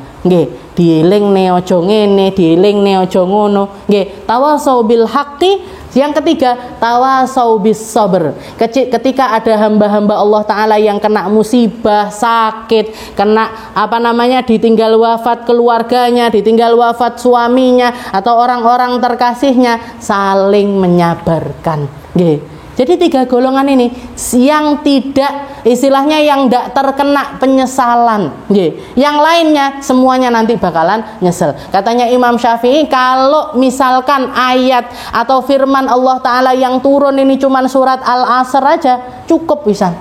Dieling ne ojo ngene, dieling ne ojo ngono. Tawasau bil haqqi. Yang ketiga, tawasau bis sabr. Ketika ada hamba-hamba Allah Ta'ala yang kena musibah, sakit, kena ditinggal wafat keluarganya, ditinggal wafat suaminya atau orang-orang terkasihnya, saling menyabarkan. Jadi 3 golongan ini yang tidak, istilahnya yang tidak terkena penyesalan. Yang lainnya semuanya nanti bakalan nyesel. Katanya Imam Syafi'i, kalau misalkan ayat atau firman Allah Ta'ala yang turun ini cuman surat Al-Asr aja, cukup bisa.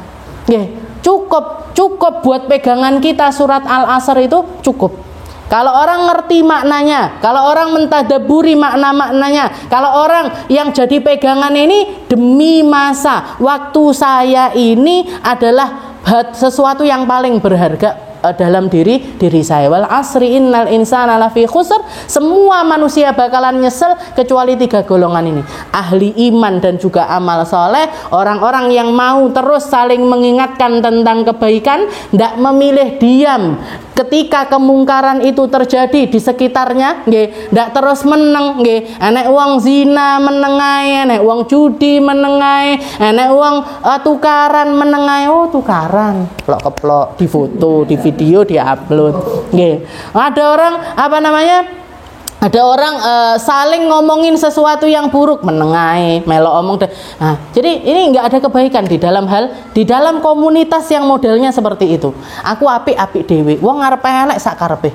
Cukup buat pegangan kita surat Al-Asr itu cukup. Kalau orang ngerti maknanya, kalau orang mentadaburi makna-maknanya, kalau orang yang jadi pegangan ini, demi masa waktu saya ini adalah sesuatu yang paling berharga dalam diri saya. Wal asri innal insana lafi khusr. Semua manusia bakalan nyesel kecuali 3 golongan ini. Ahli iman dan juga amal soleh, orang-orang yang mau terus saling mengingatkan tentang kebaikan, tidak memilih diam ketika kemungkaran itu terjadi di sekitarnya, tidak terus meneng, enek uang zina menengai, enek uang judi menengai, enek uang tukaran menengai. Oh tukaran, keplok di foto, di video, di upload. Ada orang ada orang saling ngomongin sesuatu yang buruk, menengai, melok omong. Jadi ini nggak ada kebaikan di dalam komunitas yang modelnya seperti itu. Aku apik dewe, wong ngarepe elek sak karepe.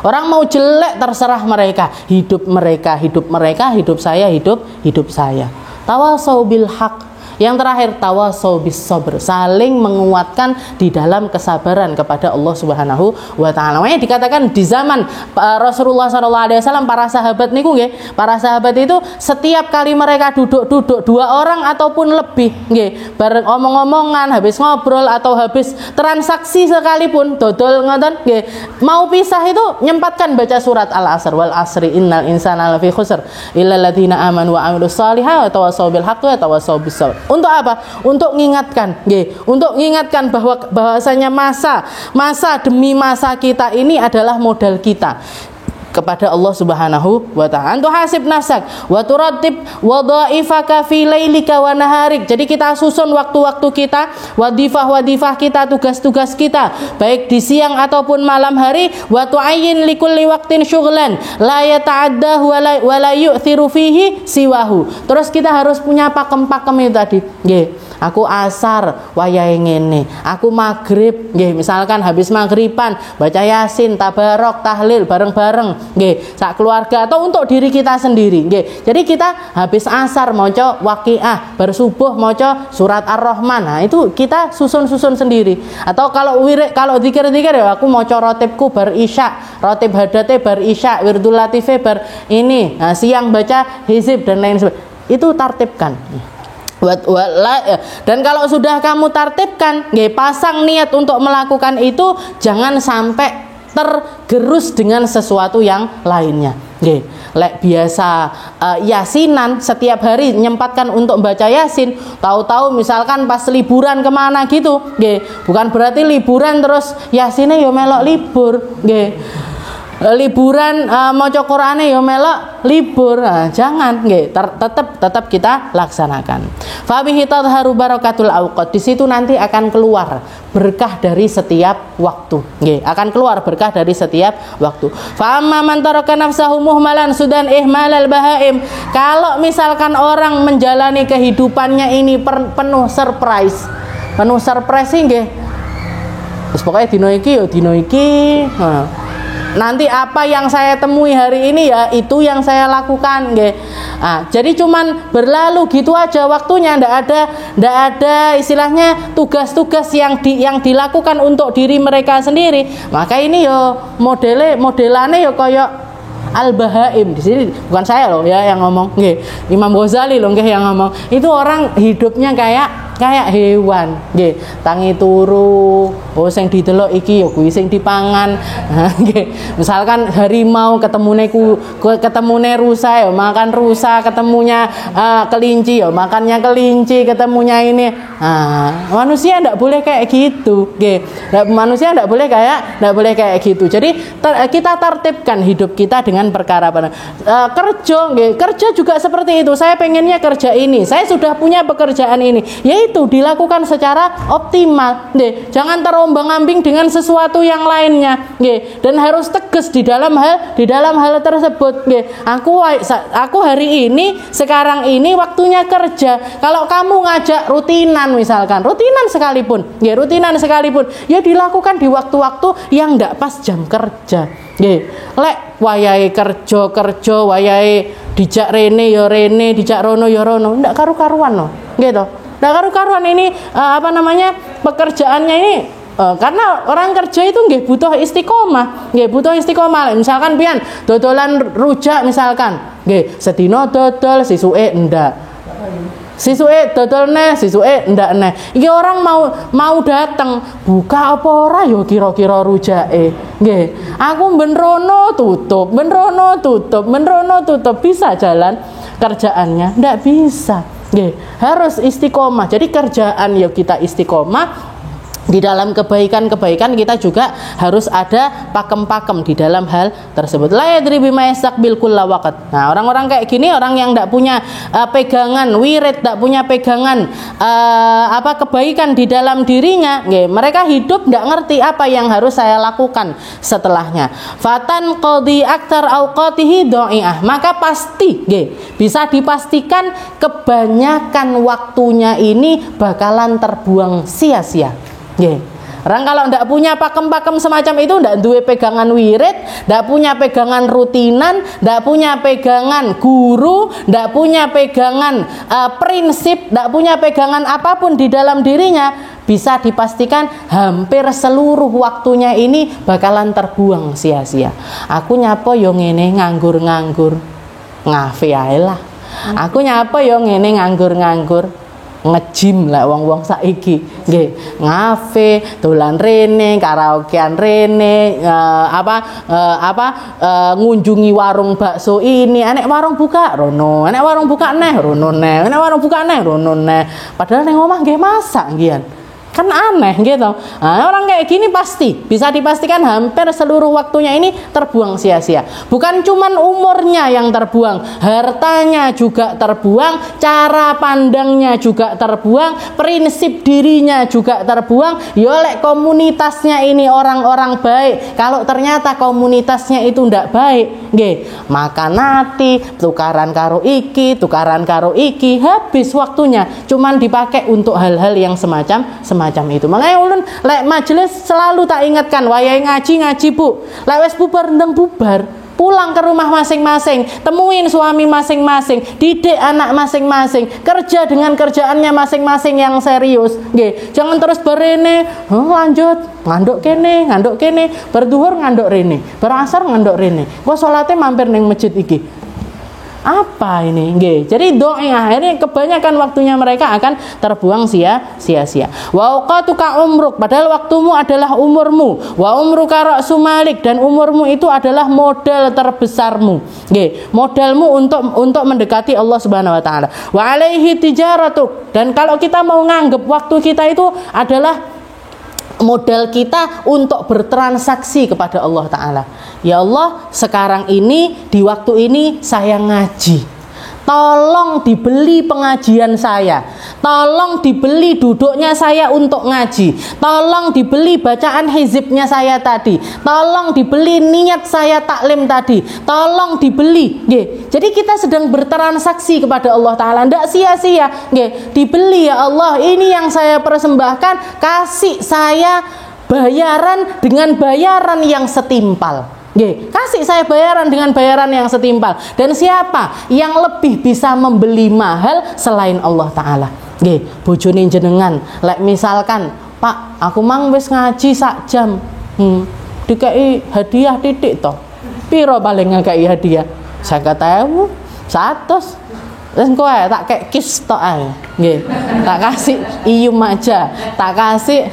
Orang mau jelek terserah mereka, hidup mereka, hidup saya, hidup saya. Tawasau bil haq. Yang terakhir, tawasau bis sabr, saling menguatkan di dalam kesabaran kepada Allah Subhanahu wa Ta'ala. Makanya dikatakan di zaman Rasulullah SAW, para sahabat niku para sahabat itu setiap kali mereka duduk 2 orang ataupun lebih, bareng omong-omongan, habis ngobrol atau habis transaksi sekalipun, dodol ngoten, mau pisah itu nyempatkan baca surat Al-Asr. Wal asri innal insana lafi khusr illal ladzina amanu wa amilus solihati wa tawasau bil haqqi wa tawasau bis sabr. Untuk apa? Untuk mengingatkan, untuk mengingatkan bahwasanya masa demi masa kita ini adalah modal kita kepada Allah Subhanahu wa Ta'ala. Antu hasib nafsak wa turattib wadhaifaka fi lailika wa naharik. Jadi kita susun waktu-waktu kita, wadifah kita, tugas-tugas kita, baik di siang ataupun malam hari. Wa tu'ayyin likulli waqtin syughlan la yata'addahu wa la yu'thiru fihi siwahu. Terus kita harus punya pakem-pakem itu tadi. Aku asar wayahe ngene, aku maghrib misalkan habis maghriban baca yasin, tabarok, tahlil bareng-bareng sak keluarga atau untuk diri kita sendiri. Jadi kita habis asar maca waqiah, bersubuh maca surat Ar-Rahman. Nah, itu kita susun-susun sendiri. Atau kalau zikir-zikir ya aku maca rotibku bar isya, rotib hadate bar isya, wirdul latife bar ini. Nah, siang baca hizib dan lain sebagainya. Itu tartibkan. Dan kalau sudah kamu tartibkan, pasang niat untuk melakukan itu, jangan sampai tergerus dengan sesuatu yang lainnya. lek biasa yasinan setiap hari nyempatkan untuk baca yasin, tahu-tahu misalkan pas liburan kemana gitu, nggih, bukan berarti liburan terus yasinnya yo melok libur, nggih. Liburan maca Qur'ane ya melok libur. Nah, jangan nggih, tetap kita laksanakan. Fa bihi tadharu barakatul awqat. Di situ nanti akan keluar berkah dari setiap waktu. Nggih, akan keluar berkah dari setiap waktu. Fa amma man taraka nafsahu muhmalan sudan ihmalal bahaim. Kalau misalkan orang menjalani kehidupannya ini penuh surprise. Penuh surprise nggih. Terus pokoknya dino iki ya dino iki. Nanti apa yang saya temui hari ini ya itu yang saya lakukan, nggih. Nah, jadi cuman berlalu gitu aja waktunya, ndak ada istilahnya tugas-tugas yang dilakukan untuk diri mereka sendiri. Maka ini yo modelane yo koyo al-bahaim. Di sini bukan saya loh ya yang ngomong, nggih. Imam Ghazali loh nggih yang ngomong. Itu orang hidupnya kayak hewan, nggih. Tangi turu, sing didelok iki ya kuwi sing dipangan. Nggih. Misalkan harimau ketemune rusa ya makan rusa, ketemunya kelinci ya makannya kelinci, ketemunya ini. Nah, manusia ndak boleh kayak gitu, nggih. Manusia ndak boleh kayak gitu. Jadi kita tertibkan hidup kita dengan perkara kerja, nggih. Kerja juga seperti itu. Saya pengennya kerja ini. Saya sudah punya pekerjaan ini. Yaitu dilakukan secara optimal, nggih. Jangan terombang-ambing dengan sesuatu yang lainnya, nggih. Dan harus tegas di dalam hal tersebut, nggih. Aku hari ini sekarang ini waktunya kerja. Kalau kamu ngajak rutinan misalkan, rutinan sekalipun, ya dilakukan di waktu-waktu yang ndak pas jam kerja. Nggih, lek wayahe kerja, wayahe dijak rene ya rene, dijak rono ya rono, ndak karu-karuan no. Nggih to. Ndak karu-karuan ini pekerjaannya ini karena orang kerja itu nggih butuh istiqomah. Misalkan pian dodolan rujak misalkan, nggih, sedina dodol, sisuke ndak. Sisuke dodol neh, sisuke ndak neh. Iki orang mau datang, buka apa ora ya kira-kira rujake. Nggih. Aku ben rono tutup, bisa jalan kerjaannya? Ndak bisa. Nggih. Harus istiqomah. Jadi kerjaan ya kita istiqomah. Di dalam kebaikan kita juga harus ada pakem-pakem di dalam hal tersebut. La yadri bima yastaqbil kulla waqt. Nah, orang-orang kayak gini, orang yang enggak punya pegangan wirid, enggak punya pegangan kebaikan di dalam dirinya, nggih, mereka hidup enggak ngerti apa yang harus saya lakukan setelahnya. Fatan qadi aktar auqatihi dha'i'ah. Maka pasti, nggih, bisa dipastikan kebanyakan waktunya ini bakalan terbuang sia-sia. Nggih. Orang kalau ndak punya pakem-pakem semacam itu, ndak duwe pegangan wirid, ndak punya pegangan rutinan, ndak punya pegangan guru, ndak punya pegangan prinsip, ndak punya pegangan apapun di dalam dirinya, bisa dipastikan hampir seluruh waktunya ini bakalan terbuang sia-sia. Aku nyapa yo ngene nganggur-nganggur. Ngafe ae lah. Aku nyapa yo ngene nganggur-nganggur. Ngejim lah wong-wong saiki, nggih, ngafe, dolan rene, karaokean rene, ngunjungi warung bakso ini, enek warung buka rono, enek warung buka neh rono neh, enek warung buka neh rono neh. Padahal ning omah nggih masak nggih. Kan aneh gitu. Nah, orang kayak gini pasti bisa dipastikan hampir seluruh waktunya ini terbuang sia-sia. Bukan cuman umurnya yang terbuang, hartanya juga terbuang, cara pandangnya juga terbuang, prinsip dirinya juga terbuang. Yolek komunitasnya ini orang-orang baik. Kalau ternyata komunitasnya itu ndak baik, nggih, makan nati, tukaran karo iki, habis waktunya cuman dipakai untuk hal-hal yang semacam itu. Makanya ulun lek majelis selalu tak ingatkan, wayahe ngaji Bu. Lek wis bubar ndang bubar, pulang ke rumah masing-masing, temuin suami masing-masing, didik anak masing-masing, kerja dengan kerjaannya masing-masing yang serius, nggih. Jangan terus berene, lanjut nganduk kene, berduhur nganduk rene, berasar nganduk rene. Kok salate mampir ning masjid iki. Apa ini? Nggih. Jadi doi akhirnya kebanyakan waktunya mereka akan terbuang sia-sia. Wa auqatuka umruk, padahal waktumu adalah umurmu. Wa umruka ra'su malik, dan umurmu itu adalah modal terbesarmu. Nggih, modalmu untuk mendekati Allah Subhanahu wa taala. Wa alaihi tijaratuk, dan kalau kita mau nganggep waktu kita itu adalah modal kita untuk bertransaksi kepada Allah Ta'ala. Ya Allah, sekarang ini, di waktu ini saya ngaji, tolong dibeli pengajian saya, tolong dibeli duduknya saya untuk ngaji, tolong dibeli bacaan hizibnya saya tadi, tolong dibeli niat saya taklim tadi, tolong dibeli. Jadi kita sedang bertransaksi kepada Allah Ta'ala, tidak sia-sia. Dibeli ya Allah, ini yang saya persembahkan, kasih saya bayaran dengan bayaran yang setimpal. Kasih saya bayaran dengan bayaran yang setimpal. Dan siapa yang lebih bisa membeli mahal selain Allah Ta'ala? Bojone jenengan, misalkan, Pak, aku mang wis ngaji sak jam, dikai hadiah titik toh. Piro paling ngekei hadiah? 50.000, 100. Terus kowe tak kek kis tok ae. Nggih. Tak kasih iyum aja, tak kasih.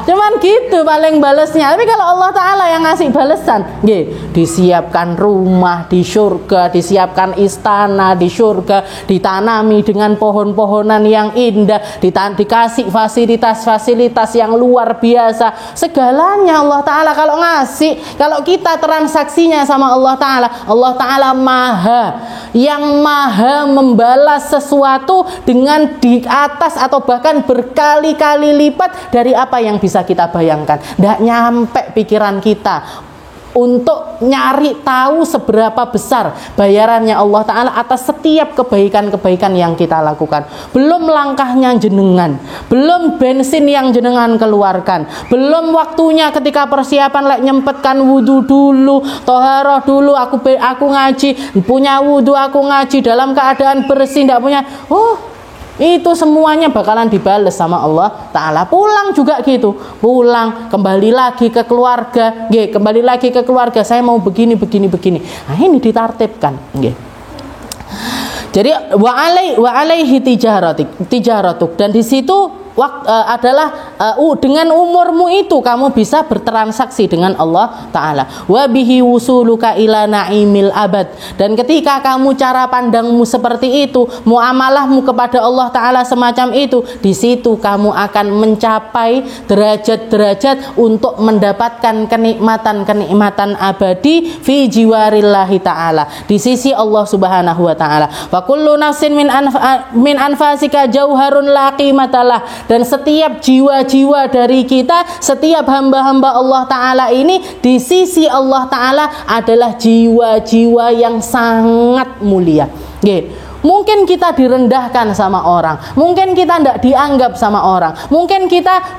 Cuman gitu paling balesnya. Tapi kalau Allah Ta'ala yang ngasih balesan, nggih, disiapkan rumah di surga, disiapkan istana di surga, ditanami dengan pohon-pohonan yang indah, dikasih fasilitas-fasilitas yang luar biasa. Segalanya Allah Ta'ala kalau ngasih, kalau kita transaksinya sama Allah Ta'ala yang maha membalas sesuatu dengan di atas atau bahkan berkali-kali lipat dari apa yang bisa kita bayangkan. Tidak nyampe pikiran kita untuk nyari tahu seberapa besar bayarannya Allah Ta'ala atas setiap kebaikan-kebaikan yang kita lakukan. Belum langkahnya jenengan, belum bensin yang jenengan keluarkan, belum waktunya ketika persiapan nyempetkan wudhu dulu, toharoh dulu, aku ngaji, punya wudhu, aku ngaji dalam keadaan bersih, tidak punya, itu semuanya bakalan dibales sama Allah Ta'ala. Pulang juga gitu, pulang kembali lagi ke keluarga, kembali lagi ke keluarga, saya mau begini. Nah ini ditartibkan. Jadi wa alaihi tijaratuk, dan di situ adalah dengan umurmu itu kamu bisa bertransaksi dengan Allah Ta'ala. Wa bihi wusuluka ila na'imil abad, dan ketika kamu cara pandangmu seperti itu, muamalahmu kepada Allah Ta'ala semacam itu, di situ kamu akan mencapai derajat-derajat untuk mendapatkan kenikmatan-kenikmatan abadi fi jiwarillahi Ta'ala, di sisi Allah Subhanahu wa Ta'ala. Wa kullu nafsin min anfasika jauharun la qimatalah, dan setiap jiwa-jiwa dari kita, setiap hamba-hamba Allah Ta'ala ini di sisi Allah Ta'ala adalah jiwa-jiwa yang sangat mulia. Mungkin kita direndahkan sama orang, mungkin kita tidak dianggap sama orang, mungkin kita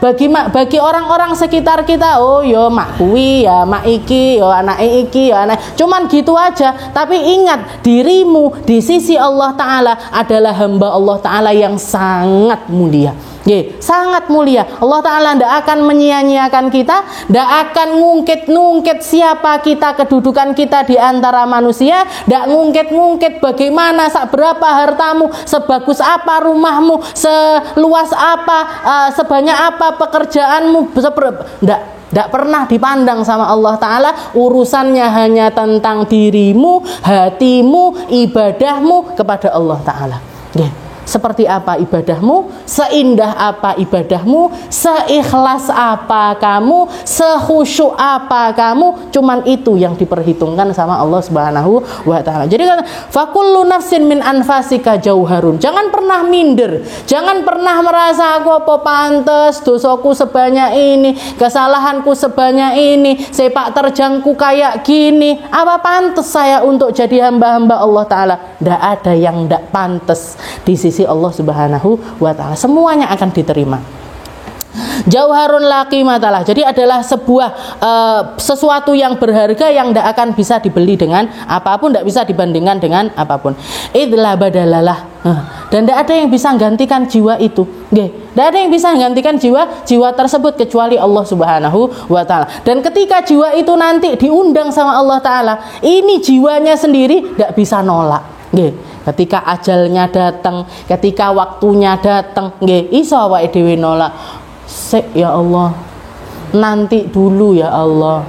bagi orang-orang sekitar kita, oh yo mak kuwi ya, mak iki yo, anak iki yo, anak, cuman gitu aja. Tapi ingat, dirimu di sisi Allah Ta'ala adalah hamba Allah Ta'ala yang sangat mulia. Sangat mulia. Allah Ta'ala tidak akan menyia-nyiakan kita, tidak akan ngungkit siapa kita, kedudukan kita di antara manusia, tidak ngungkit bagaimana, berapa hartamu, sebagus apa rumahmu, seluas apa, sebanyak apa pekerjaanmu, tidak pernah dipandang sama Allah Ta'ala. Urusannya hanya tentang dirimu, hatimu, ibadahmu kepada Allah Ta'ala. Seperti apa ibadahmu, seindah apa ibadahmu, seikhlas apa kamu, sekhusyuk apa kamu, cuman itu yang diperhitungkan sama Allah Subhanahu wa Ta'ala. Jadi kan, fakullu nafsin min anfasika jauharun. Jangan pernah minder, jangan pernah merasa aku apa pantes, dosaku sebanyak ini, kesalahanku sebanyak ini, sepak terjangku kayak gini, apa pantes saya untuk jadi hamba-hamba Allah Ta'ala? Tidak ada yang tidak pantes di sisi Allah Subhanahu wa Ta'ala. Semuanya akan diterima. Jauharun la qimatalah. Jadi adalah sebuah sesuatu yang berharga yang tidak akan bisa dibeli dengan apapun, tidak bisa dibandingkan dengan apapun. Idlah badalalah. Dan tidak ada yang bisa menggantikan jiwa itu. Tidak ada yang bisa menggantikan jiwa tersebut kecuali Allah Subhanahu wa Ta'ala. Dan ketika jiwa itu nanti diundang sama Allah Ta'ala, ini jiwanya sendiri tidak bisa nolak. Nggih, ketika ajalnya datang, ketika waktunya datang, nggih, iso awake dhewe nolak. Sik ya Allah, nanti dulu ya Allah.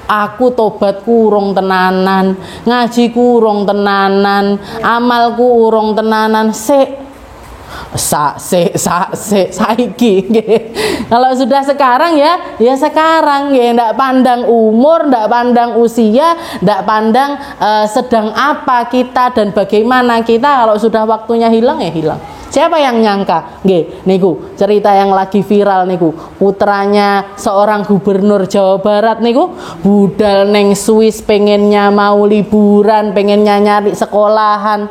Aku tobatku urung tenanan, ngajiku urung tenanan, amalku urung tenanan. Saiki nggih. Kalau sudah sekarang ya sekarang nggih, ndak pandang umur, ndak pandang usia, ndak pandang sedang apa kita dan bagaimana kita. Kalau sudah waktunya hilang ya hilang. Siapa yang nyangka? Nggih, niku cerita yang lagi viral niku. Putranya seorang gubernur Jawa Barat niku budal neng Swiss, pengennya mau liburan, pengennya nyari sekolahan.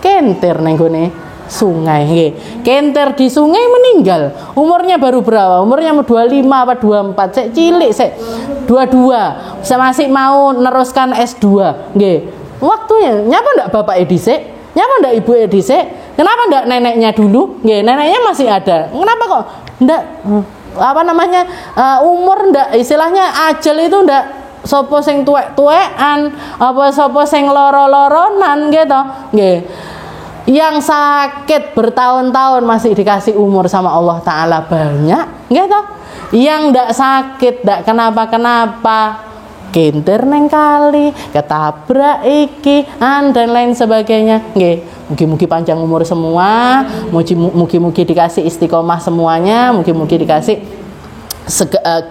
Kentir neng gone sungai, nggih. Kentir di sungai meninggal. Umurnya baru berapa? Umurnya 25 apa 24? Sik cilik, sik 22. Saya masih mau neruskan S2, nggih. Waktunya nyapa ndak bapak dhisik? Nyapa ndak ibu dhisik? Kenapa ndak neneknya dulu? Nggih, neneknya masih ada. Kenapa kok ndak umur ndak, istilahnya ajal itu ndak sapa sing tuwek-tuwekan, apa sapa sing loro-loronan gitu. Nggih. Yang sakit bertahun-tahun masih dikasih umur sama Allah Ta'ala banyak, gitu. Yang ndak sakit, ndak kenapa-kenapa, kentir neng kali, ketabrak iki, dan lain sebagainya. Nggih. Mugi-mugi panjang umur semua, mugi-mugi dikasih istiqomah semuanya, mugi-mugi dikasih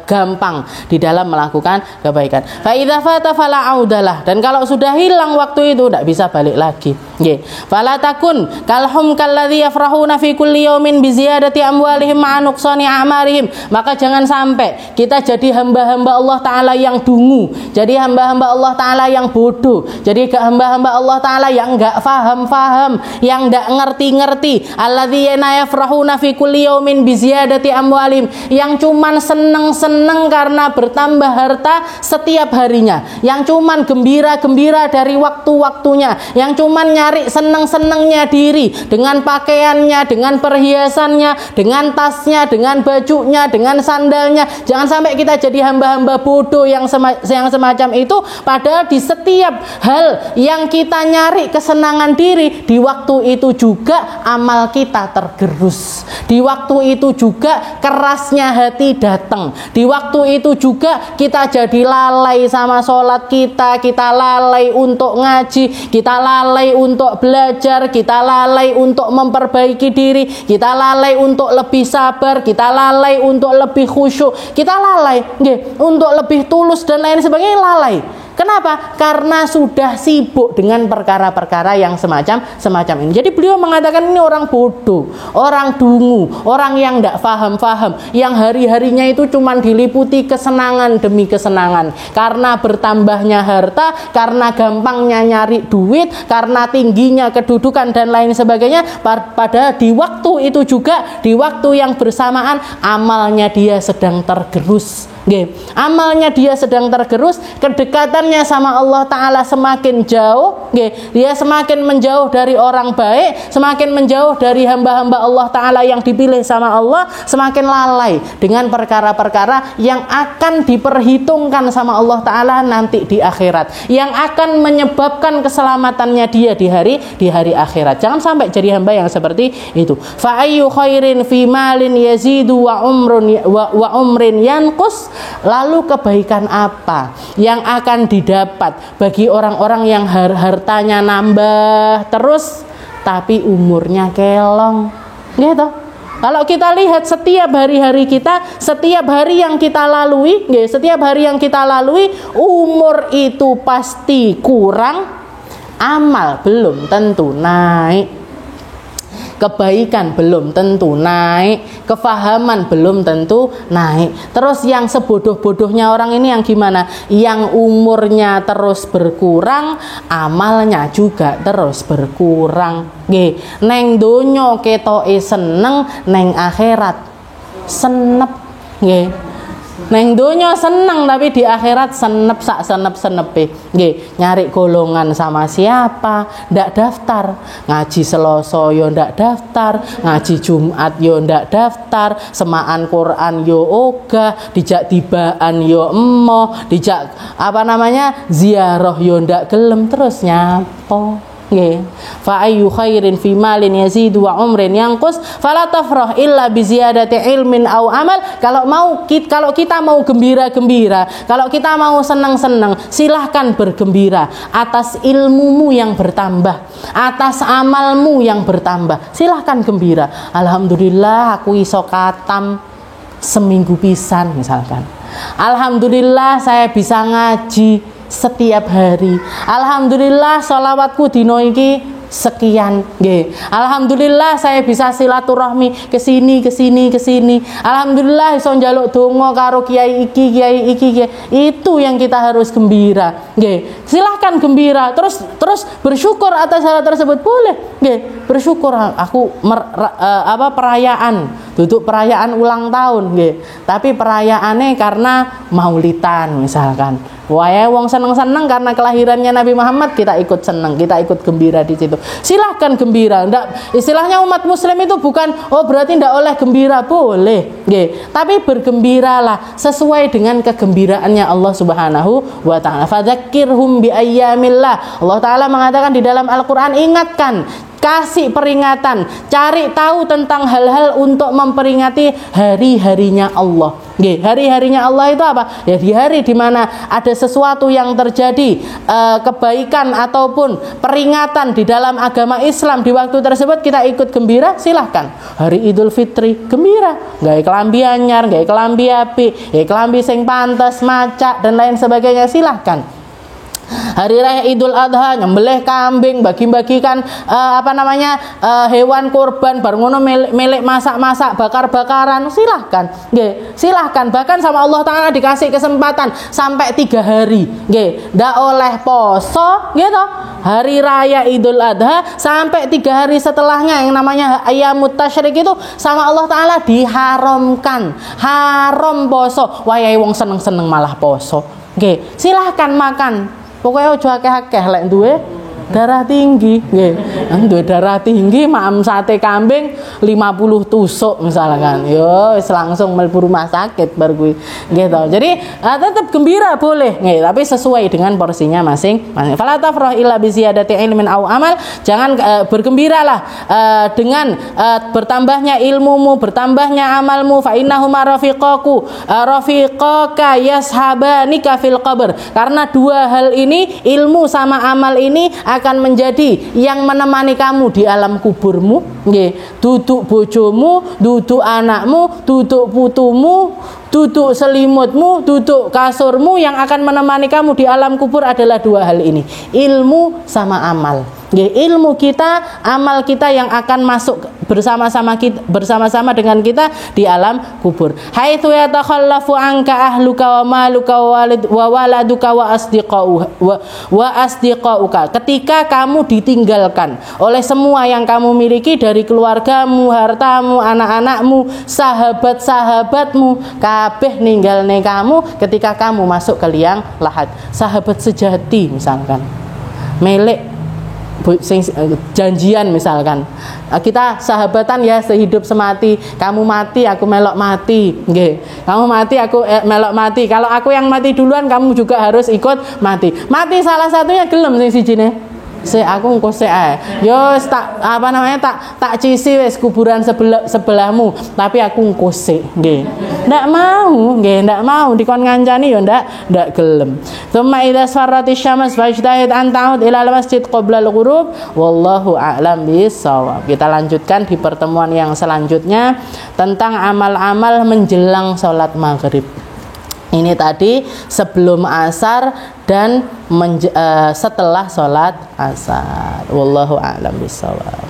gampang di dalam melakukan kebaikan. Fa idza fata fala audalah, dan kalau sudah hilang waktu itu tidak bisa balik lagi. Nggih. Fala takun kalhum kalladzi yafrahuna fi kulli yaumin bi ziyadati amwalihim ma'a nuqsani a'marihim. Maka jangan sampai kita jadi hamba-hamba Allah Ta'ala yang dungu, jadi hamba-hamba Allah Ta'ala yang bodoh, jadi hamba-hamba Allah Ta'ala yang enggak faham-faham, yang enggak ngerti-ngerti. Alladzina yafrahuna fi kulli yaumin bi ziyadati amwalihim, yang cuman seneng-seneng karena bertambah harta setiap harinya, yang cuman gembira-gembira dari waktu-waktunya, yang cuman nyari seneng-senengnya diri dengan pakaiannya, dengan perhiasannya, dengan tasnya, dengan bajunya, dengan sandalnya. Jangan sampai kita jadi hamba-hamba bodoh yang semacam itu, padahal di setiap hal yang kita nyari kesenangan diri, di waktu itu juga amal kita tergerus, di waktu itu juga kerasnya hati datang, di waktu itu juga kita jadi lalai sama sholat kita lalai untuk ngaji, kita lalai untuk belajar, kita lalai untuk memperbaiki diri, kita lalai untuk lebih sabar, kita lalai untuk lebih khusyuk, kita lalai untuk lebih tulus dan lain sebagainya, lalai. Kenapa? Karena sudah sibuk dengan perkara-perkara yang semacam ini. Jadi beliau mengatakan ini orang bodoh, orang dungu, orang yang tidak faham-faham, yang hari-harinya itu cuma diliputi kesenangan demi kesenangan. Karena bertambahnya harta, karena gampangnya nyari duit, karena tingginya kedudukan dan lain sebagainya. Padahal di waktu itu juga, di waktu yang bersamaan, amalnya dia sedang tergerus. Amalnya dia sedang tergerus, kedekatannya sama Allah Ta'ala semakin jauh, dia semakin menjauh dari orang baik, semakin menjauh dari hamba-hamba Allah Ta'ala yang dipilih sama Allah, semakin lalai dengan perkara-perkara yang akan diperhitungkan sama Allah Ta'ala nanti di akhirat, yang akan menyebabkan keselamatannya dia di hari akhirat. Jangan sampai jadi hamba yang seperti itu. Fa ayyu khairin fi malin yazidu wa umrin yanqus. Lalu kebaikan apa yang akan didapat bagi orang-orang yang hartanya nambah terus tapi umurnya kelong, gitu. Kalau kita lihat setiap hari-hari kita, setiap hari yang kita lalui, umur itu pasti kurang, amal belum tentu naik, kebaikan belum tentu naik, kefahaman belum tentu naik. Terus yang sebodoh-bodohnya orang ini yang gimana? Yang umurnya terus berkurang, amalnya juga terus berkurang. Nggih, neng donyo ketoke seneng, neng akhirat senep. Nggih. Neng donya seneng tapi di akhirat senep sak senep-senepe. Nggih, nyari golongan sama siapa? Ndak daftar. Ngaji Selasa yo ndak daftar, ngaji Jumat yo ndak daftar, semaan Quran yo ogah, dijak tibaan yo emoh, dijak ziarah yo ndak gelem, terus nyapo. Nggih, fa ayyu khairin fi malin yazidu wa umrin yanqus fala tafrah illa bi ziyadati ilmin aw amal. Kalau kita mau gembira-gembira, kalau kita mau senang-senang, silahkan bergembira atas ilmumu yang bertambah, atas amalmu yang bertambah. Silahkan gembira. Alhamdulillah aku iso katam seminggu pisan misalkan. Alhamdulillah saya bisa ngaji setiap hari. Alhamdulillah sholawatku dino iki sekian. Nggih. Alhamdulillah saya bisa silaturahmi ke sini. Alhamdulillah iso njaluk donga karo kiai iki. Itu yang kita harus gembira. Nggih. Silahkan gembira, terus bersyukur atas hal tersebut, boleh. Nggih. Bersyukur aku perayaan, duduk perayaan ulang tahun, nggih. Tapi perayaannya karena maulidan misalkan. Wah, wong seneng-seneng karena kelahirannya Nabi Muhammad, kita ikut seneng, kita ikut gembira di situ. Silahkan gembira. Ndak, istilahnya umat muslim itu bukan berarti ndak oleh gembira, boleh. Nggih. Tapi bergembiralah sesuai dengan kegembiraannya Allah Subhanahu wa taala. Fadzakirhum bi ayyamillah. Allah taala mengatakan di dalam Al-Qur'an, ingatkan, kasih peringatan, cari tahu tentang hal-hal untuk memperingati hari-harinya Allah. Nggih, hari-harinya Allah itu apa? Ya di hari di mana ada sesuatu yang terjadi, kebaikan ataupun peringatan di dalam agama Islam, di waktu tersebut kita ikut gembira, silahkan. Hari Idul Fitri gembira, gawe kelambi anyar, gawe kelambi apik, kelambi sing pantes, macak dan lain sebagainya, silahkan. Hari raya Idul Adha nyembelih kambing, bagi-bagikan hewan kurban, bar ngono milik masak-masak, bakar-bakaran, silahkan. Nggih, silahkan. Bahkan sama Allah taala dikasih kesempatan sampai 3 hari. Nggih, ndak oleh poso gitu. Hari raya Idul Adha sampai 3 hari setelahnya yang namanya Ayyamut Tasyrik itu sama Allah taala diharamkan. Haram poso. Wayahe wong seneng-seneng malah poso. Nggih, silahkan makan. Pokoknya ojo akeh-akeh lek duwe darah tinggi, nggih. Duwe darah tinggi maem sate kambing 50 tusuk misalkan. Yo wis langsung mlebu rumah sakit bar kuwi. Nggih to. Jadi tetap gembira boleh, nggih, tapi sesuai dengan porsinya masing-masing. Fala tafrah illa bi ziyadati ilmin aw amal. Jangan bergembiralah dengan bertambahnya ilmumu, bertambahnya amalmu. Fa innahuma rafiqaka yashabanika fil qabr. Karena 2 hal ini, ilmu sama amal ini akan menjadi yang menemani kamu di alam kuburmu. Nggih, duduk bojomu, duduk anakmu, duduk putumu, duduk selimutmu, duduk kasurmu, yang akan menemani kamu di alam kubur adalah 2 hal ini, ilmu sama amal. Nggih, ilmu kita, amal kita yang akan masuk bersama-sama dengan kita di alam kubur. Haitsu yatakhallafu anka ahluka wa maluka wa waladuka wa asdiqauka. Ketika kamu ditinggalkan oleh semua yang kamu miliki dari keluargamu, hartamu, anak-anakmu, sahabat-sahabatmu, kabeh ninggalne kamu ketika kamu masuk ke liang lahat. Sahabat sejati misalkan, milik janjian misalkan, kita sahabatan ya sehidup semati, kamu mati aku melok mati, nggih. Kamu mati aku melok mati. Kalau aku yang mati duluan, kamu juga harus ikut mati. Mati salah satunya gelem sing sijine. Aku engko sik ae. Yo tak cisi wis kuburan sebelahmu, tapi aku engko sik, nggih. Ndak mau dikon ngancani yo ndak gelem. Tsumma idza sarrati syams fajtahid an ta'ud ila al-masjid qabla al-ghurub wallahu a'lam bis-shawab. Kita lanjutkan di pertemuan yang selanjutnya tentang amal-amal menjelang salat maghrib. Ini tadi sebelum asar dan setelah sholat asar. Wallahu a'lam bishawab.